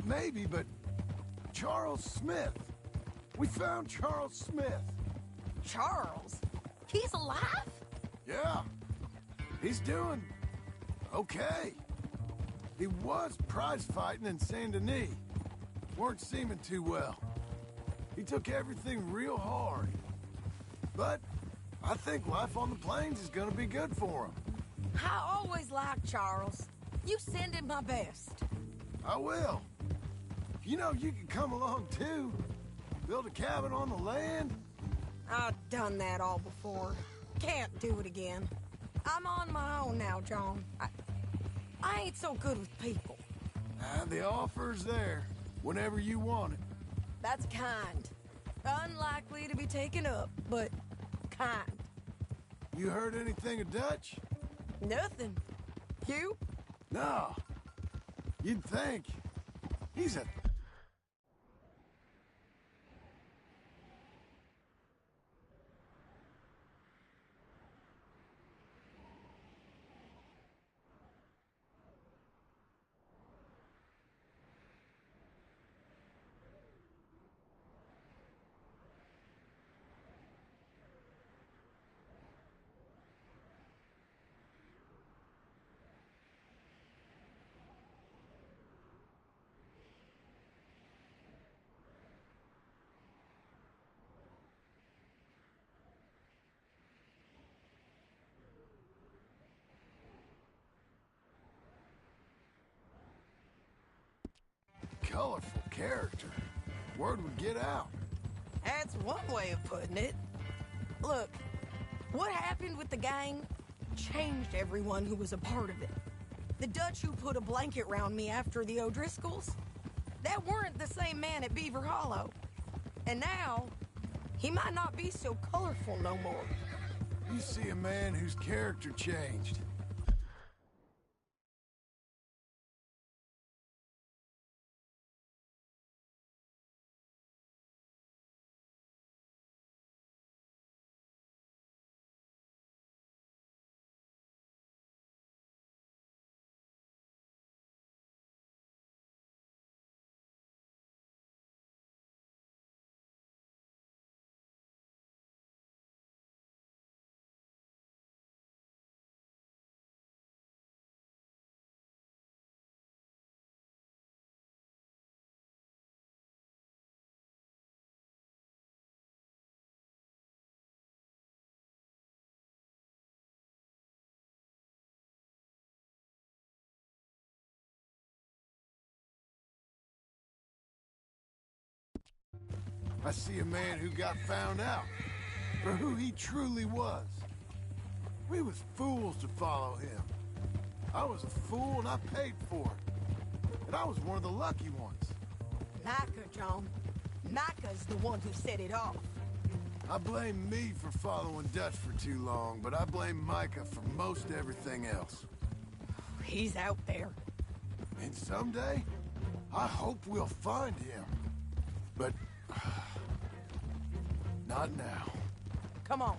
maybe, but Charles Smith. We found Charles Smith. Charles? He's alive? Yeah. He's doing okay. He was prize fighting in Saint Denis. Weren't seeming too well. He took everything real hard. But I think life on the plains is gonna be good for him. I always liked Charles. You send him my best. I will. You know, you can come along too. Build a cabin on the land. I've done that all before. Can't do it again. I'm on my own now, John. I ain't so good with people. The offer's there, whenever you want it. That's kind. Unlikely to be taken up, but kind. You heard anything of Dutch? Nothing. You? No. You'd think. He's a... colorful character. Word would get out. That's one way of putting it. Look, what happened with the gang changed everyone who was a part of it. The Dutch who put a blanket round me after the O'Driscolls, that weren't the same man at Beaver Hollow. And now, he might not be so colorful no more. You see a man whose character changed. I see a man who got found out for who he truly was. We was fools to follow him. I was a fool and I paid for it. And I was one of the lucky ones. Micah, John. Micah's the one who set it off. I blame me for following Dutch for too long, but I blame Micah for most everything else. He's out there. And someday, I hope we'll find him. But not now. Come on.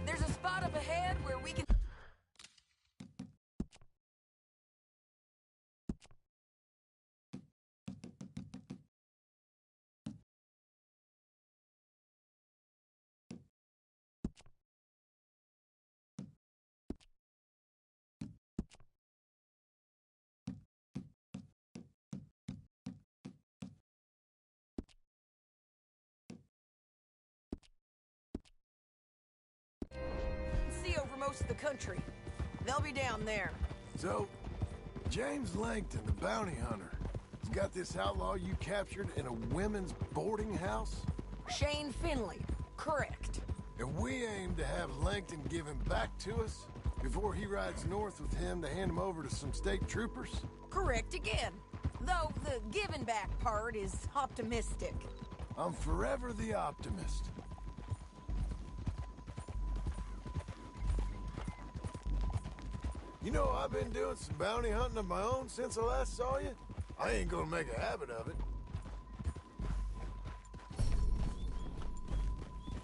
There's a spot up ahead where we can... see over most of the country. They'll be down there. So, James Langton, the bounty hunter, has got this outlaw you captured in a women's boarding house? Shane Finley. Correct. And we aim to have Langton give him back to us before he rides north with him to hand him over to some state troopers? Correct again. Though the giving back part is optimistic. I'm forever the optimist. You know, I've been doing some bounty hunting of my own since I last saw you. I ain't gonna make a habit of it.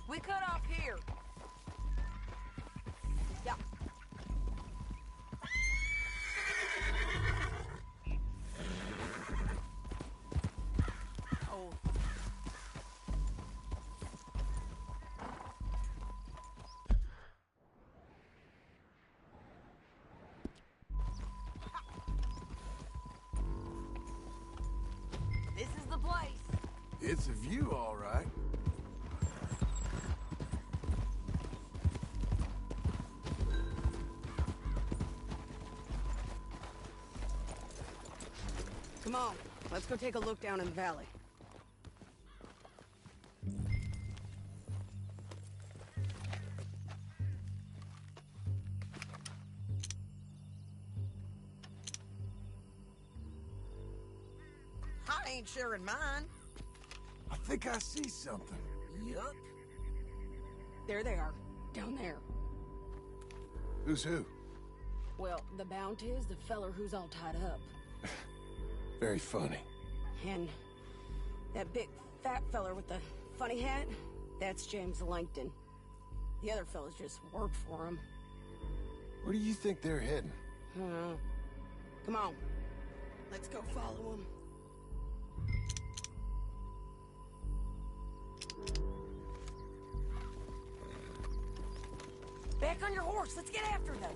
We cut off here. Yeah. Oh. This is the place. It's a view, all right. Come on, let's go take a look down in the valley. I ain't sharing mine. I think I see something. Yup. There they are, down there. Who's who? Well, the bounty is the feller who's all tied up. Very funny. And that big fat feller with the funny hat, that's James Langton. The other fellas just work for him. Where do you think they're heading? Come on, let's go follow them. Back on your horse. Let's get after them.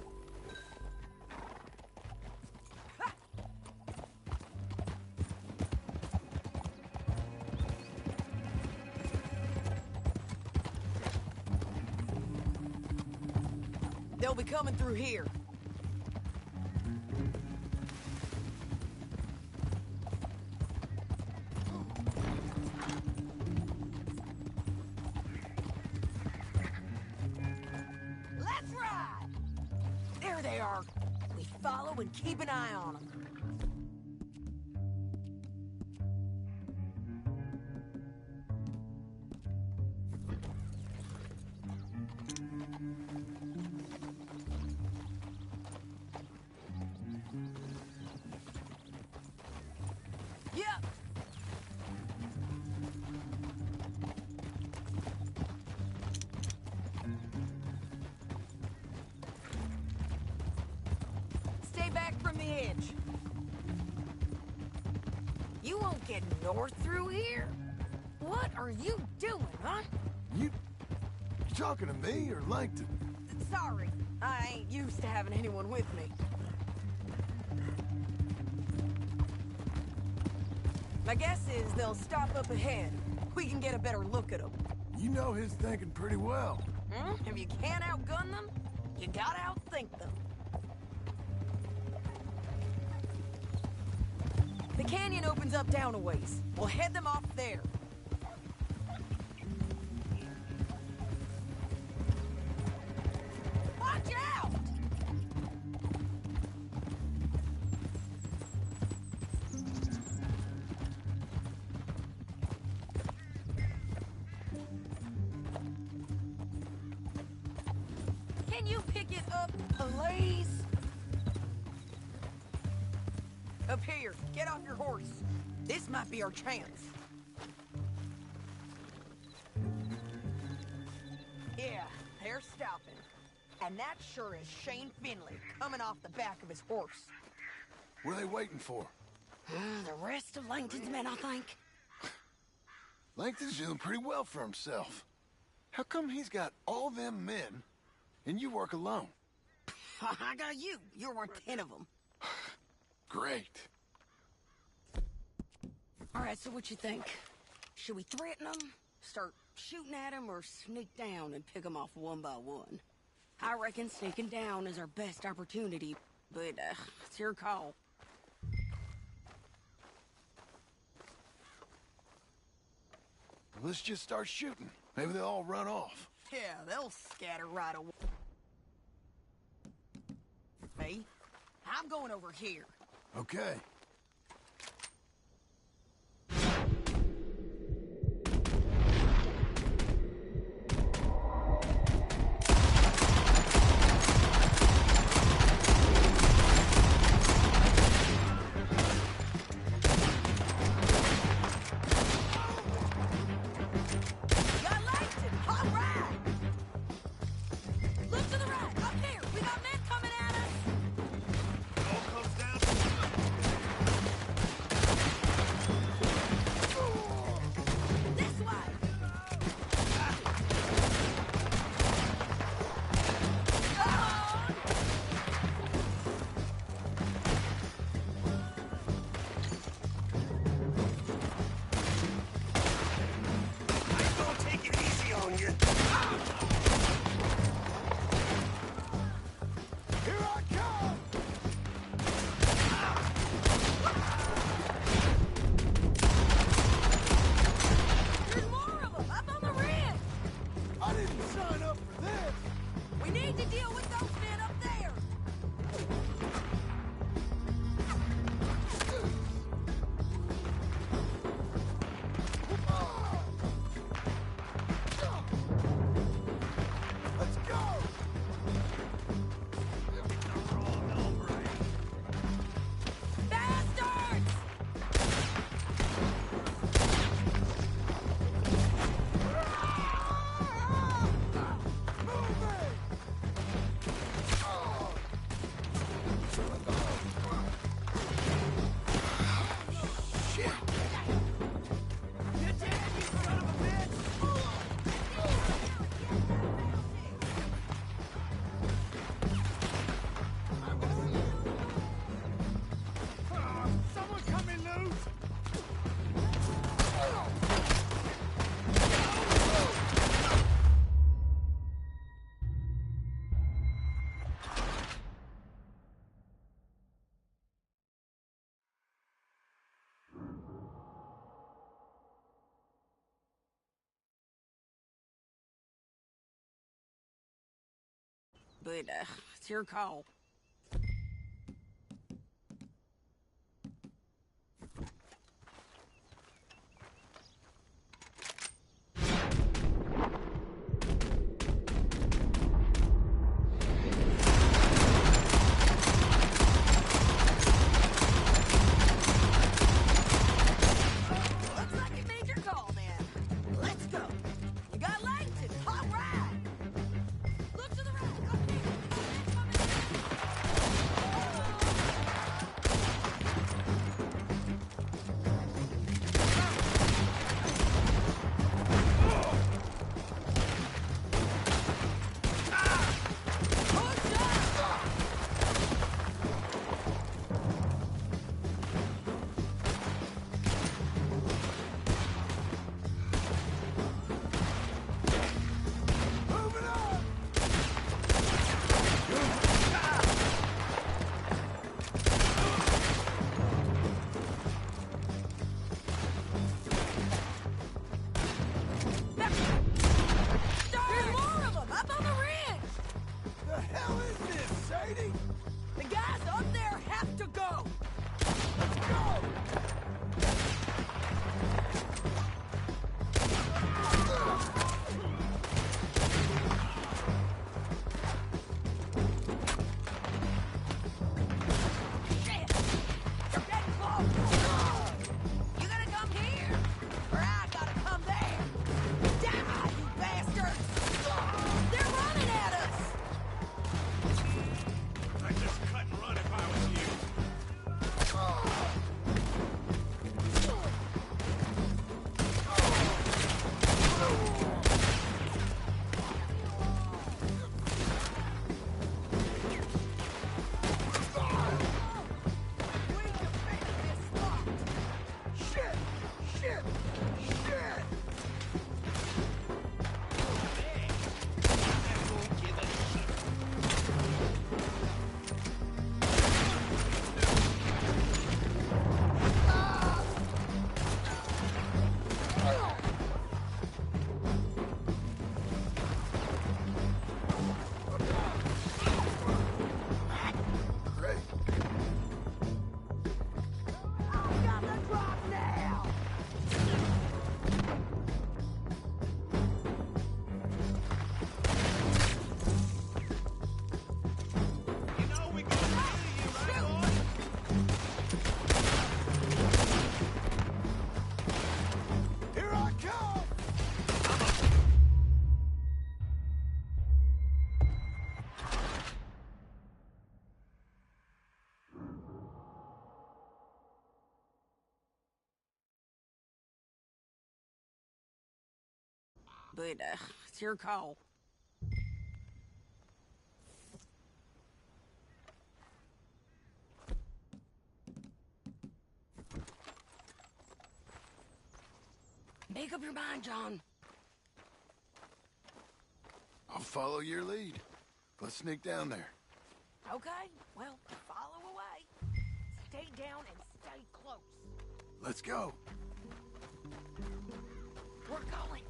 They'll be coming through here. Let's ride! There they are. We follow and keep an eye on them. Yep. Stay back from the edge. You won't get north through here? What are you doing, huh? You talking to me or Langton? Sorry, I ain't used to having anyone with me. My guess is they'll stop up ahead. We can get a better look at them. You know his thinking pretty well. If you can't outgun them, you gotta outthink them. The canyon opens up down a ways. We'll head them off there. Watch out! Can you pick it up, please? Up here, get off your horse. This might be our chance. Yeah, they're stopping. And that sure is Shane Finley coming off the back of his horse. What are they waiting for? The rest of Langton's men, I think. Langton's doing pretty well for himself. How come he's got all them men and you work alone? I got you. You're worth 10 of them. Great. All right, so what you think? Should we threaten them, start shooting at them, or sneak down and pick them off one by one? I reckon sneaking down is our best opportunity, but it's your call. Let's just start shooting. Maybe they'll all run off. Yeah, they'll scatter right away. Hey, I'm going over here. Okay. Got Langton! All right! Look to the right! Up here! We got men coming at us! It all comes down to But, it's your call. But, it's your call. Make up your mind, John. I'll follow your lead. Let's sneak down there. Okay, well, follow away. Stay down and stay close. Let's go. We're going.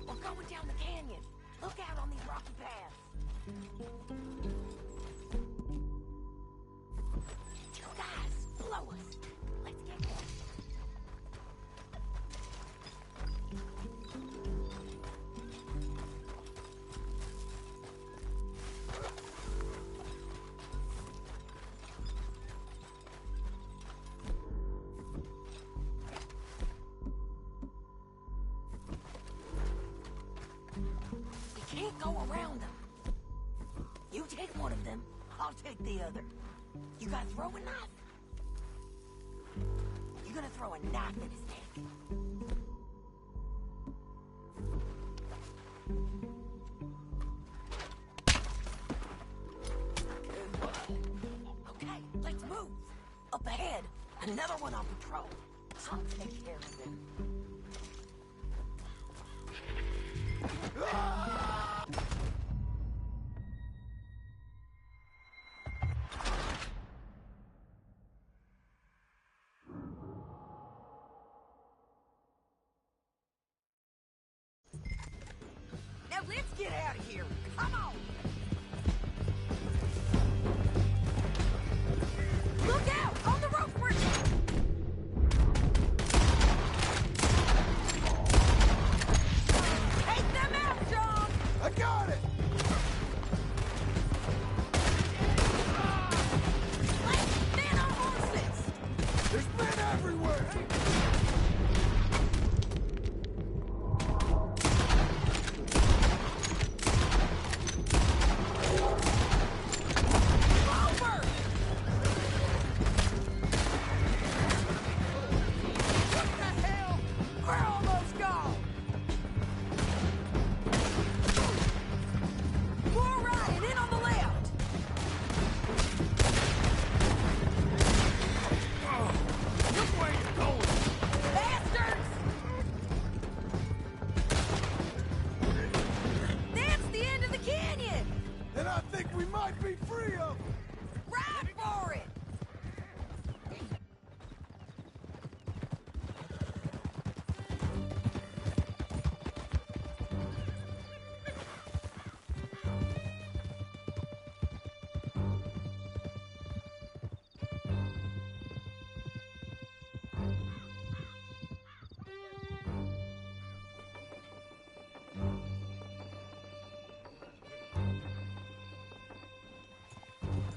We're going down the canyon. Look out on these rocky paths. You guys, blow us. Let's get going. We can't go around them. You take one of them, I'll take the other. You gotta throw a knife. You're gonna throw a knife in his neck. Okay, let's move. Up ahead, another one on patrol. I'll take care of him. Now let's get out of here. Come on. Look out! On the roof! Take them out, John! I got it! Men on horses! There's men everywhere!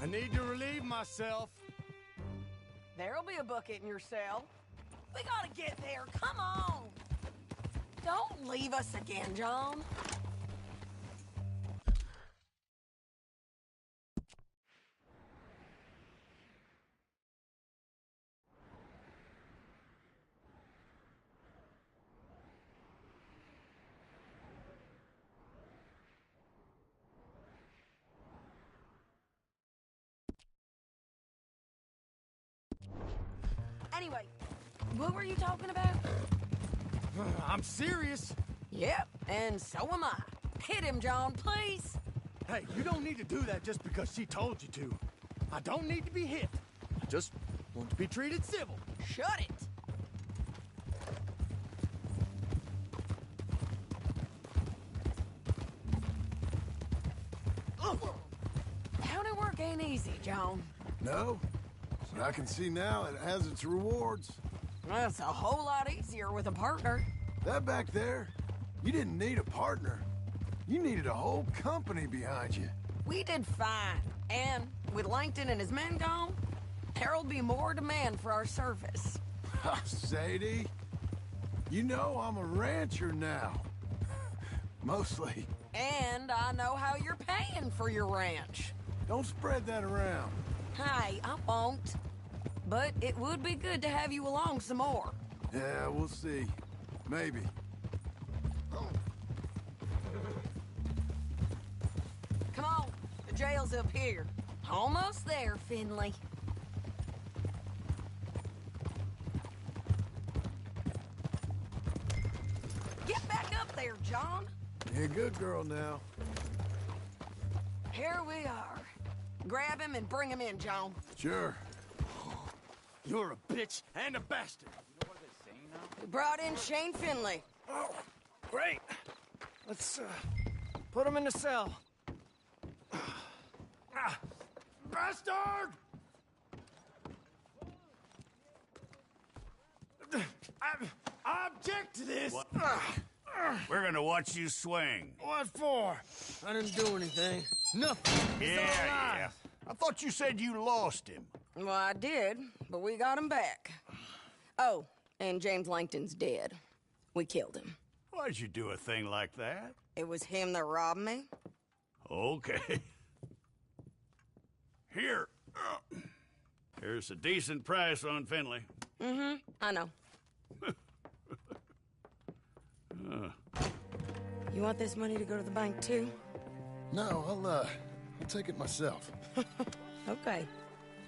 I need to relieve myself. There'll be a bucket in your cell. We gotta get there. Come on. Don't leave us again, John. Anyway, what were you talking about? I'm serious. Yep, and so am I. Hit him, John, please. Hey, you don't need to do that just because she told you to. I don't need to be hit. I just want to be treated civil. Shut it. County work ain't easy, John. No, but I can see now it has its rewards. That's a whole lot easier with a partner. That back there, you didn't need a partner. You needed a whole company behind you. We did fine. And with Langton and his men gone, there'll be more demand for our service. Sadie, you know I'm a rancher now. Mostly. And I know how you're paying for your ranch. Don't spread that around. Hey, I won't. But it would be good to have you along some more. Yeah, we'll see. Maybe. Come on, the jail's up here. Almost there, Finley. Get back up there, John. You're a good girl now. Here we are. Grab him and bring him in, John. Sure. You're a bitch and a bastard. We brought in Shane Finley. Oh, great. Let's, put him in the cell. Bastard! I object to this. What? We're gonna watch you swing. What for? I didn't do anything. Nothing. He's alive. I thought you said you lost him. Well, I did, but we got him back. Oh, and James Langton's dead. We killed him. Why'd you do a thing like that? It was him that robbed me. Okay. Here. Here's a decent price on Finley. Mm-hmm, I know. You want this money to go to the bank, too? No, I'll take it myself. Okay,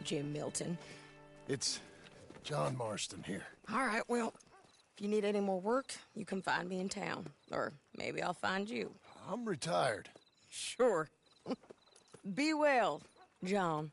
Jim Milton. It's John Marston here. All right, well, If you need any more work, you can find me in town. Or maybe I'll find you. I'm retired. Sure. Be well, John.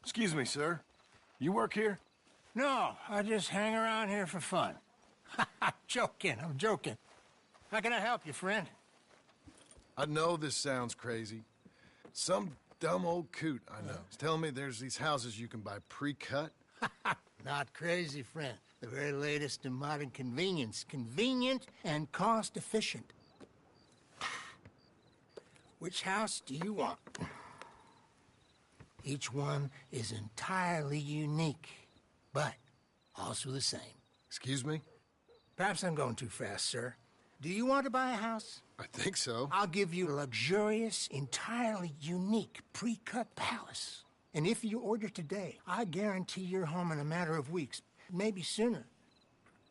Excuse me, sir. You work here? No, I just hang around here for fun. I'm joking. How can I help you, friend? I know this sounds crazy. Some dumb old coot I know is telling me there's these houses you can buy pre-cut. Not crazy, friend. The very latest in modern convenience. Convenient and cost-efficient. Which house do you want? Each one is entirely unique, but also the same. Excuse me? Perhaps I'm going too fast, sir. Do you want to buy a house? I think so. I'll give you a luxurious, entirely unique pre-cut palace. And if you order today, I guarantee you're home in a matter of weeks, maybe sooner.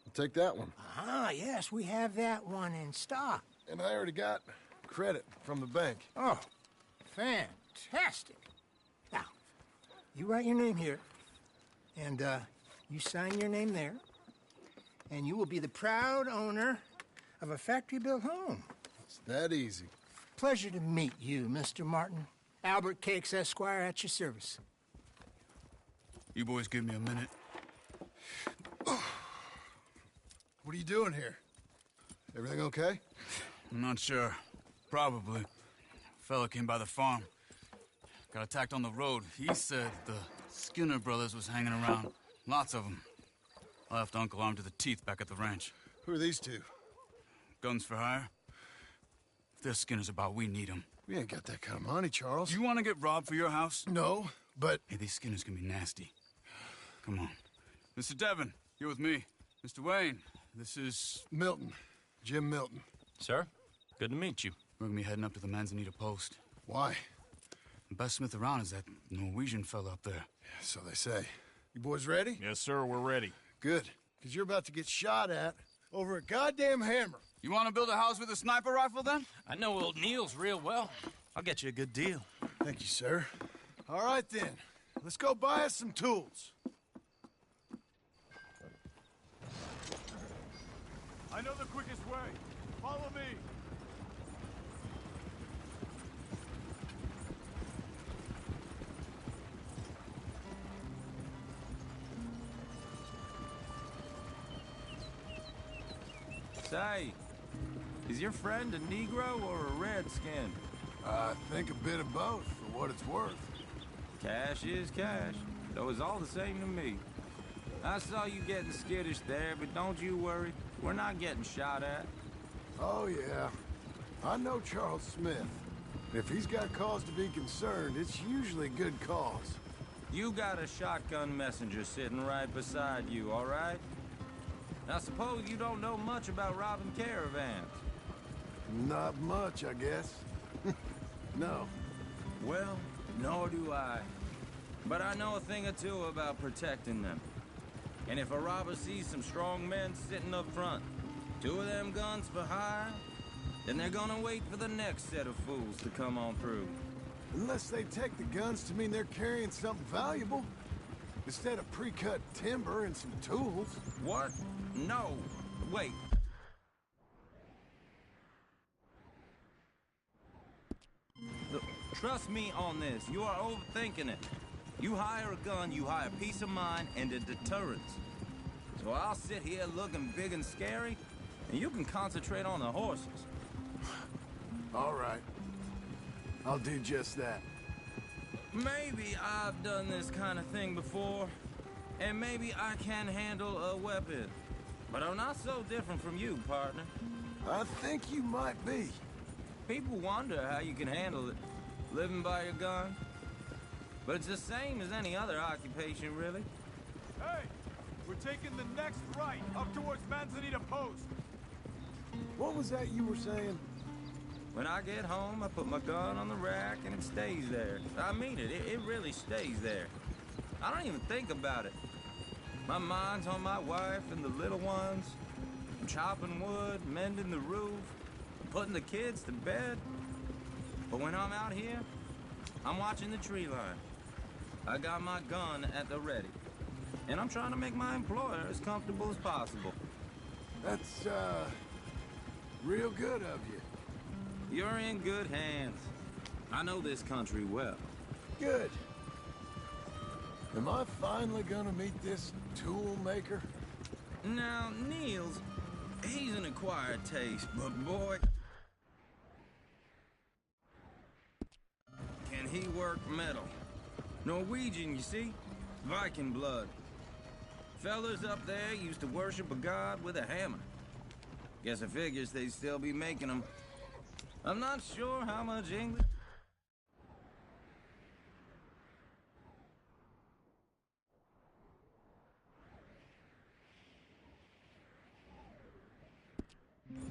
I'll take that one. Ah, yes, we have that one in stock. And I already got credit from the bank. Oh, fantastic. Now, you write your name here, and you sign your name there, and you will be the proud owner of a factory-built home. It's that easy. Pleasure to meet you, Mr. Martin. Albert Cakes, Esquire, at your service. You boys give me a minute. What are you doing here? Everything okay? I'm not sure. Probably. Fella came by the farm. Got attacked on the road. He said the Skinner brothers was hanging around. Lots of them. I left Uncle armed to the teeth back at the ranch. Who are these two? Guns for hire. If they're Skinner's about, we need them. We ain't got that kind of money, Charles. You want to get robbed for your house? No, but... Hey, these Skinners can be nasty. Come on. Mr. Devon, you're with me. Mr. Wayne, this is... Milton. Jim Milton. Sir, good to meet you. We're gonna be heading up to the Manzanita post. Why? The best smith around is that Norwegian fella up there. Yeah, so they say. You boys ready? Yes, sir, we're ready. Good, because you're about to get shot at over a goddamn hammer. You want to build a house with a sniper rifle, then? I know old Neil's real well. I'll get you a good deal. Thank you, sir. All right, then. Let's go buy us some tools. I know the quickest way. Follow me. Say, is your friend a Negro or a Redskin? I think a bit of both, for what it's worth. Cash is cash, though it's all the same to me. I saw you getting skittish there, but don't you worry. We're not getting shot at. Oh, yeah. I know Charles Smith. If he's got cause to be concerned, it's usually good cause. You got a shotgun messenger sitting right beside you, all right? I suppose you don't know much about robbing caravans. Not much, I guess. No. Well, nor do I. But I know a thing or two about protecting them. And if a robber sees some strong men sitting up front, 2 of them guns for hire, then they're gonna wait for the next set of fools to come on through. Unless they take the guns to mean they're carrying something valuable. Instead of pre-cut timber and some tools. What? No. Wait. Look, trust me on this. You are overthinking it. You hire a gun, you hire peace of mind and a deterrence. So I'll sit here looking big and scary, and you can concentrate on the horses. All right. I'll do just that. Maybe I've done this kind of thing before, and maybe I can handle a weapon. But I'm not so different from you, partner. I think you might be. People wonder how you can handle it, living by your gun. But it's the same as any other occupation, really. Hey! We're taking the next right, up towards Manzanita Post. What was that you were saying? When I get home, I put my gun on the rack and it stays there. I mean it, it really stays there. I don't even think about it. My mind's on my wife and the little ones. I'm chopping wood, mending the roof, putting the kids to bed. But when I'm out here, I'm watching the tree line. I got my gun at the ready. And I'm trying to make my employer as comfortable as possible. That's, real good of you. You're in good hands. I know this country well. Good. Am I finally gonna meet this tool maker? Now, Niels, he's an acquired taste, but boy, can he work metal. Norwegian, you see? Viking blood. Fellas up there used to worship a god with a hammer. Guess I figures they'd still be making them. I'm not sure how much English...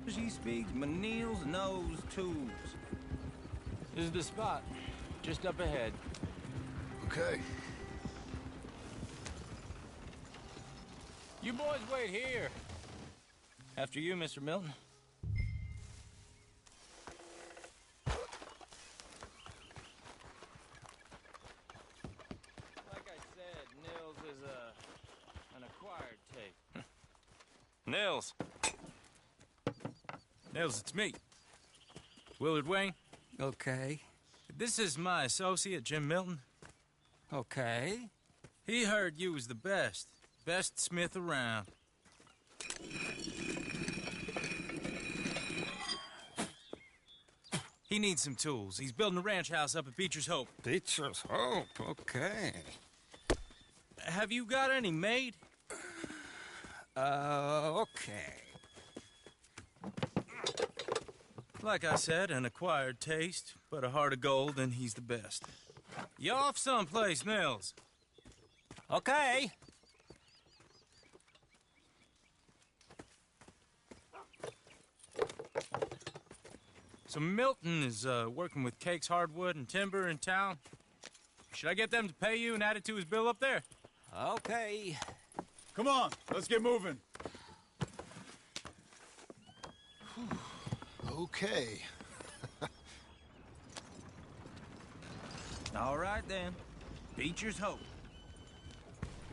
She speaks, but Niels knows tools. This is the spot, just up ahead. Okay. You boys wait here. After you, Mr. Milton. Like I said, Nils is an acquired taste. Nils. Nils, it's me. Willard Wayne. Okay. This is my associate, Jim Milton. Okay. He heard you was the best. Best smith around. He needs some tools. He's building a ranch house up at Beecher's Hope. Beecher's Hope, okay. Have you got any made? Okay. Like I said, an acquired taste, but a heart of gold, and he's the best. You off someplace, Nils? Okay. So Milton is working with Cake's Hardwood and Timber in town. Should I get them to pay you and add it to his bill up there? Okay. Come on, let's get moving. Okay. All right, then. Beecher's Hope.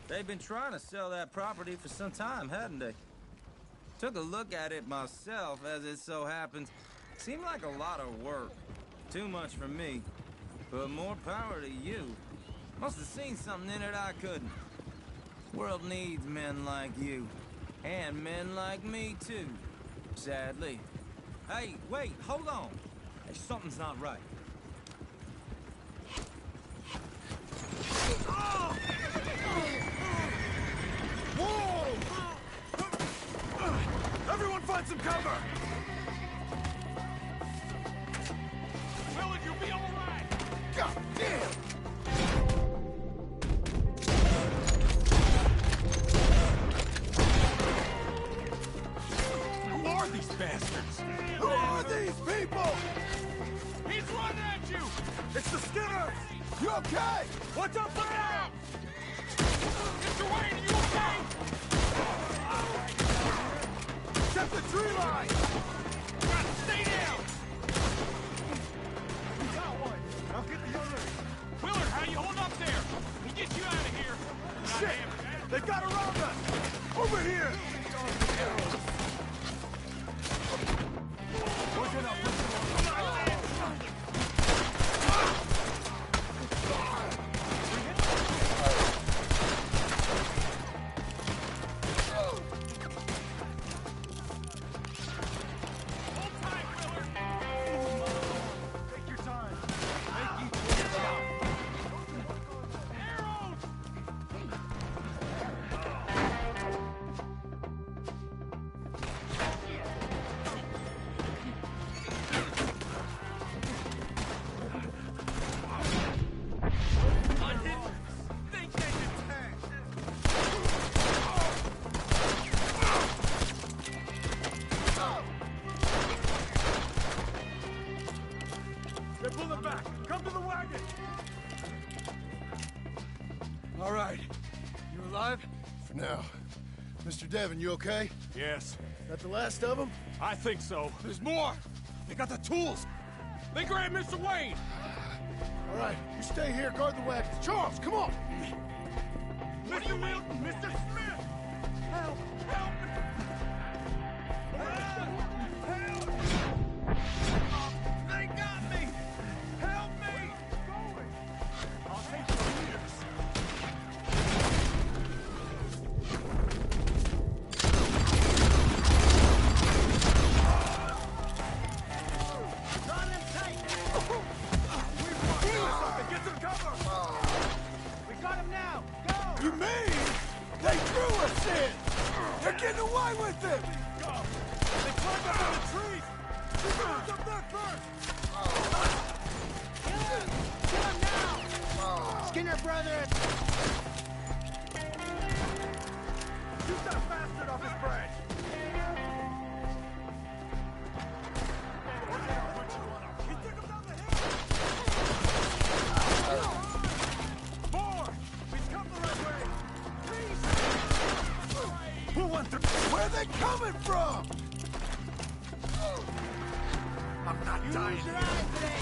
They've been trying to sell that property for some time, hadn't they? Took a look at it myself, as it so happens. Seemed like a lot of work. Too much for me. But more power to you. Must have seen something in it I couldn't. World needs men like you. And men like me, too. Sadly. Hey, wait, hold on. Hey, something's not right. Whoa! Everyone find some cover! Willard, you'll be all right! God damn! okay? What's up, Brad? Mr. Wayne, are you okay? Set the tree line! Stay down! You got one. I'll get the other. Willard, how you hold up there? We'll get you out of here. Shit! They got around us! Over here! Work it up, take your time. Make each one count. They're pulling back. Come to the wagon. All right. You alive? For now. Mr. Devon, you okay? Yes. That the last of them? I think so. There's more! They got the tools. They grabbed Mr. Wayne. All right, you stay here, guard the wagons. Charles, come on! Mr. Milton, Mr. Smith! Help! Help! Help! They got me! Help me! I'll take the leaders. Run him tight! Get some cover! We got him now! Go! You mean they threw us in? They're getting away with it! Go! They climbed up on the trees! We got up there first! Kill him now! Skinner brothers! Shoot that bastard off his branch! He took him down the hill! More! We've come the right way! Who wants to... Where are they coming from? I'm not dying Use your here. eyes today!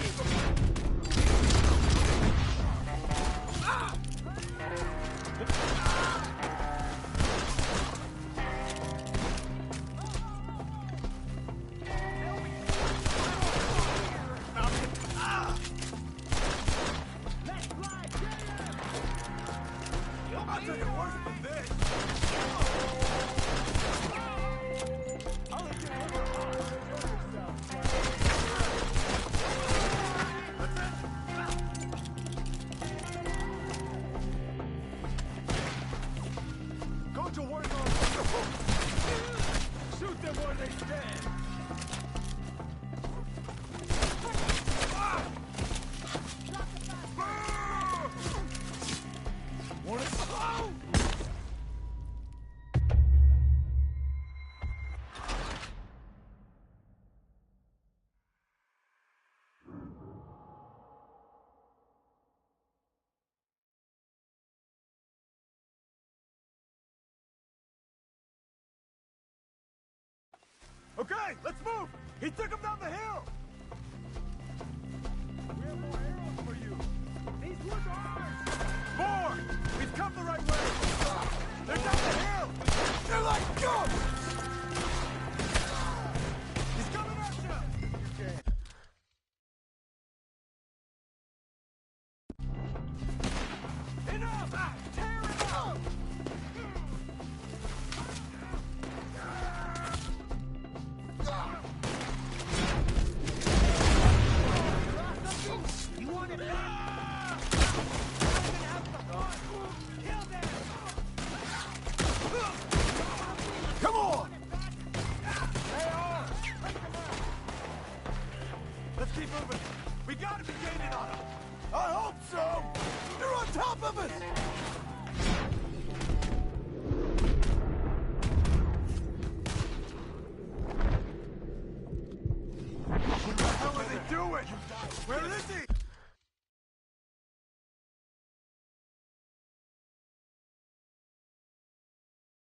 I'll take it worse than this. I'll let you Go to work on shoot them where they stand. Want it slow? Okay, let's move! He took him down the hill! We have more arrows for you! These woods are ours! More! We've come the right way!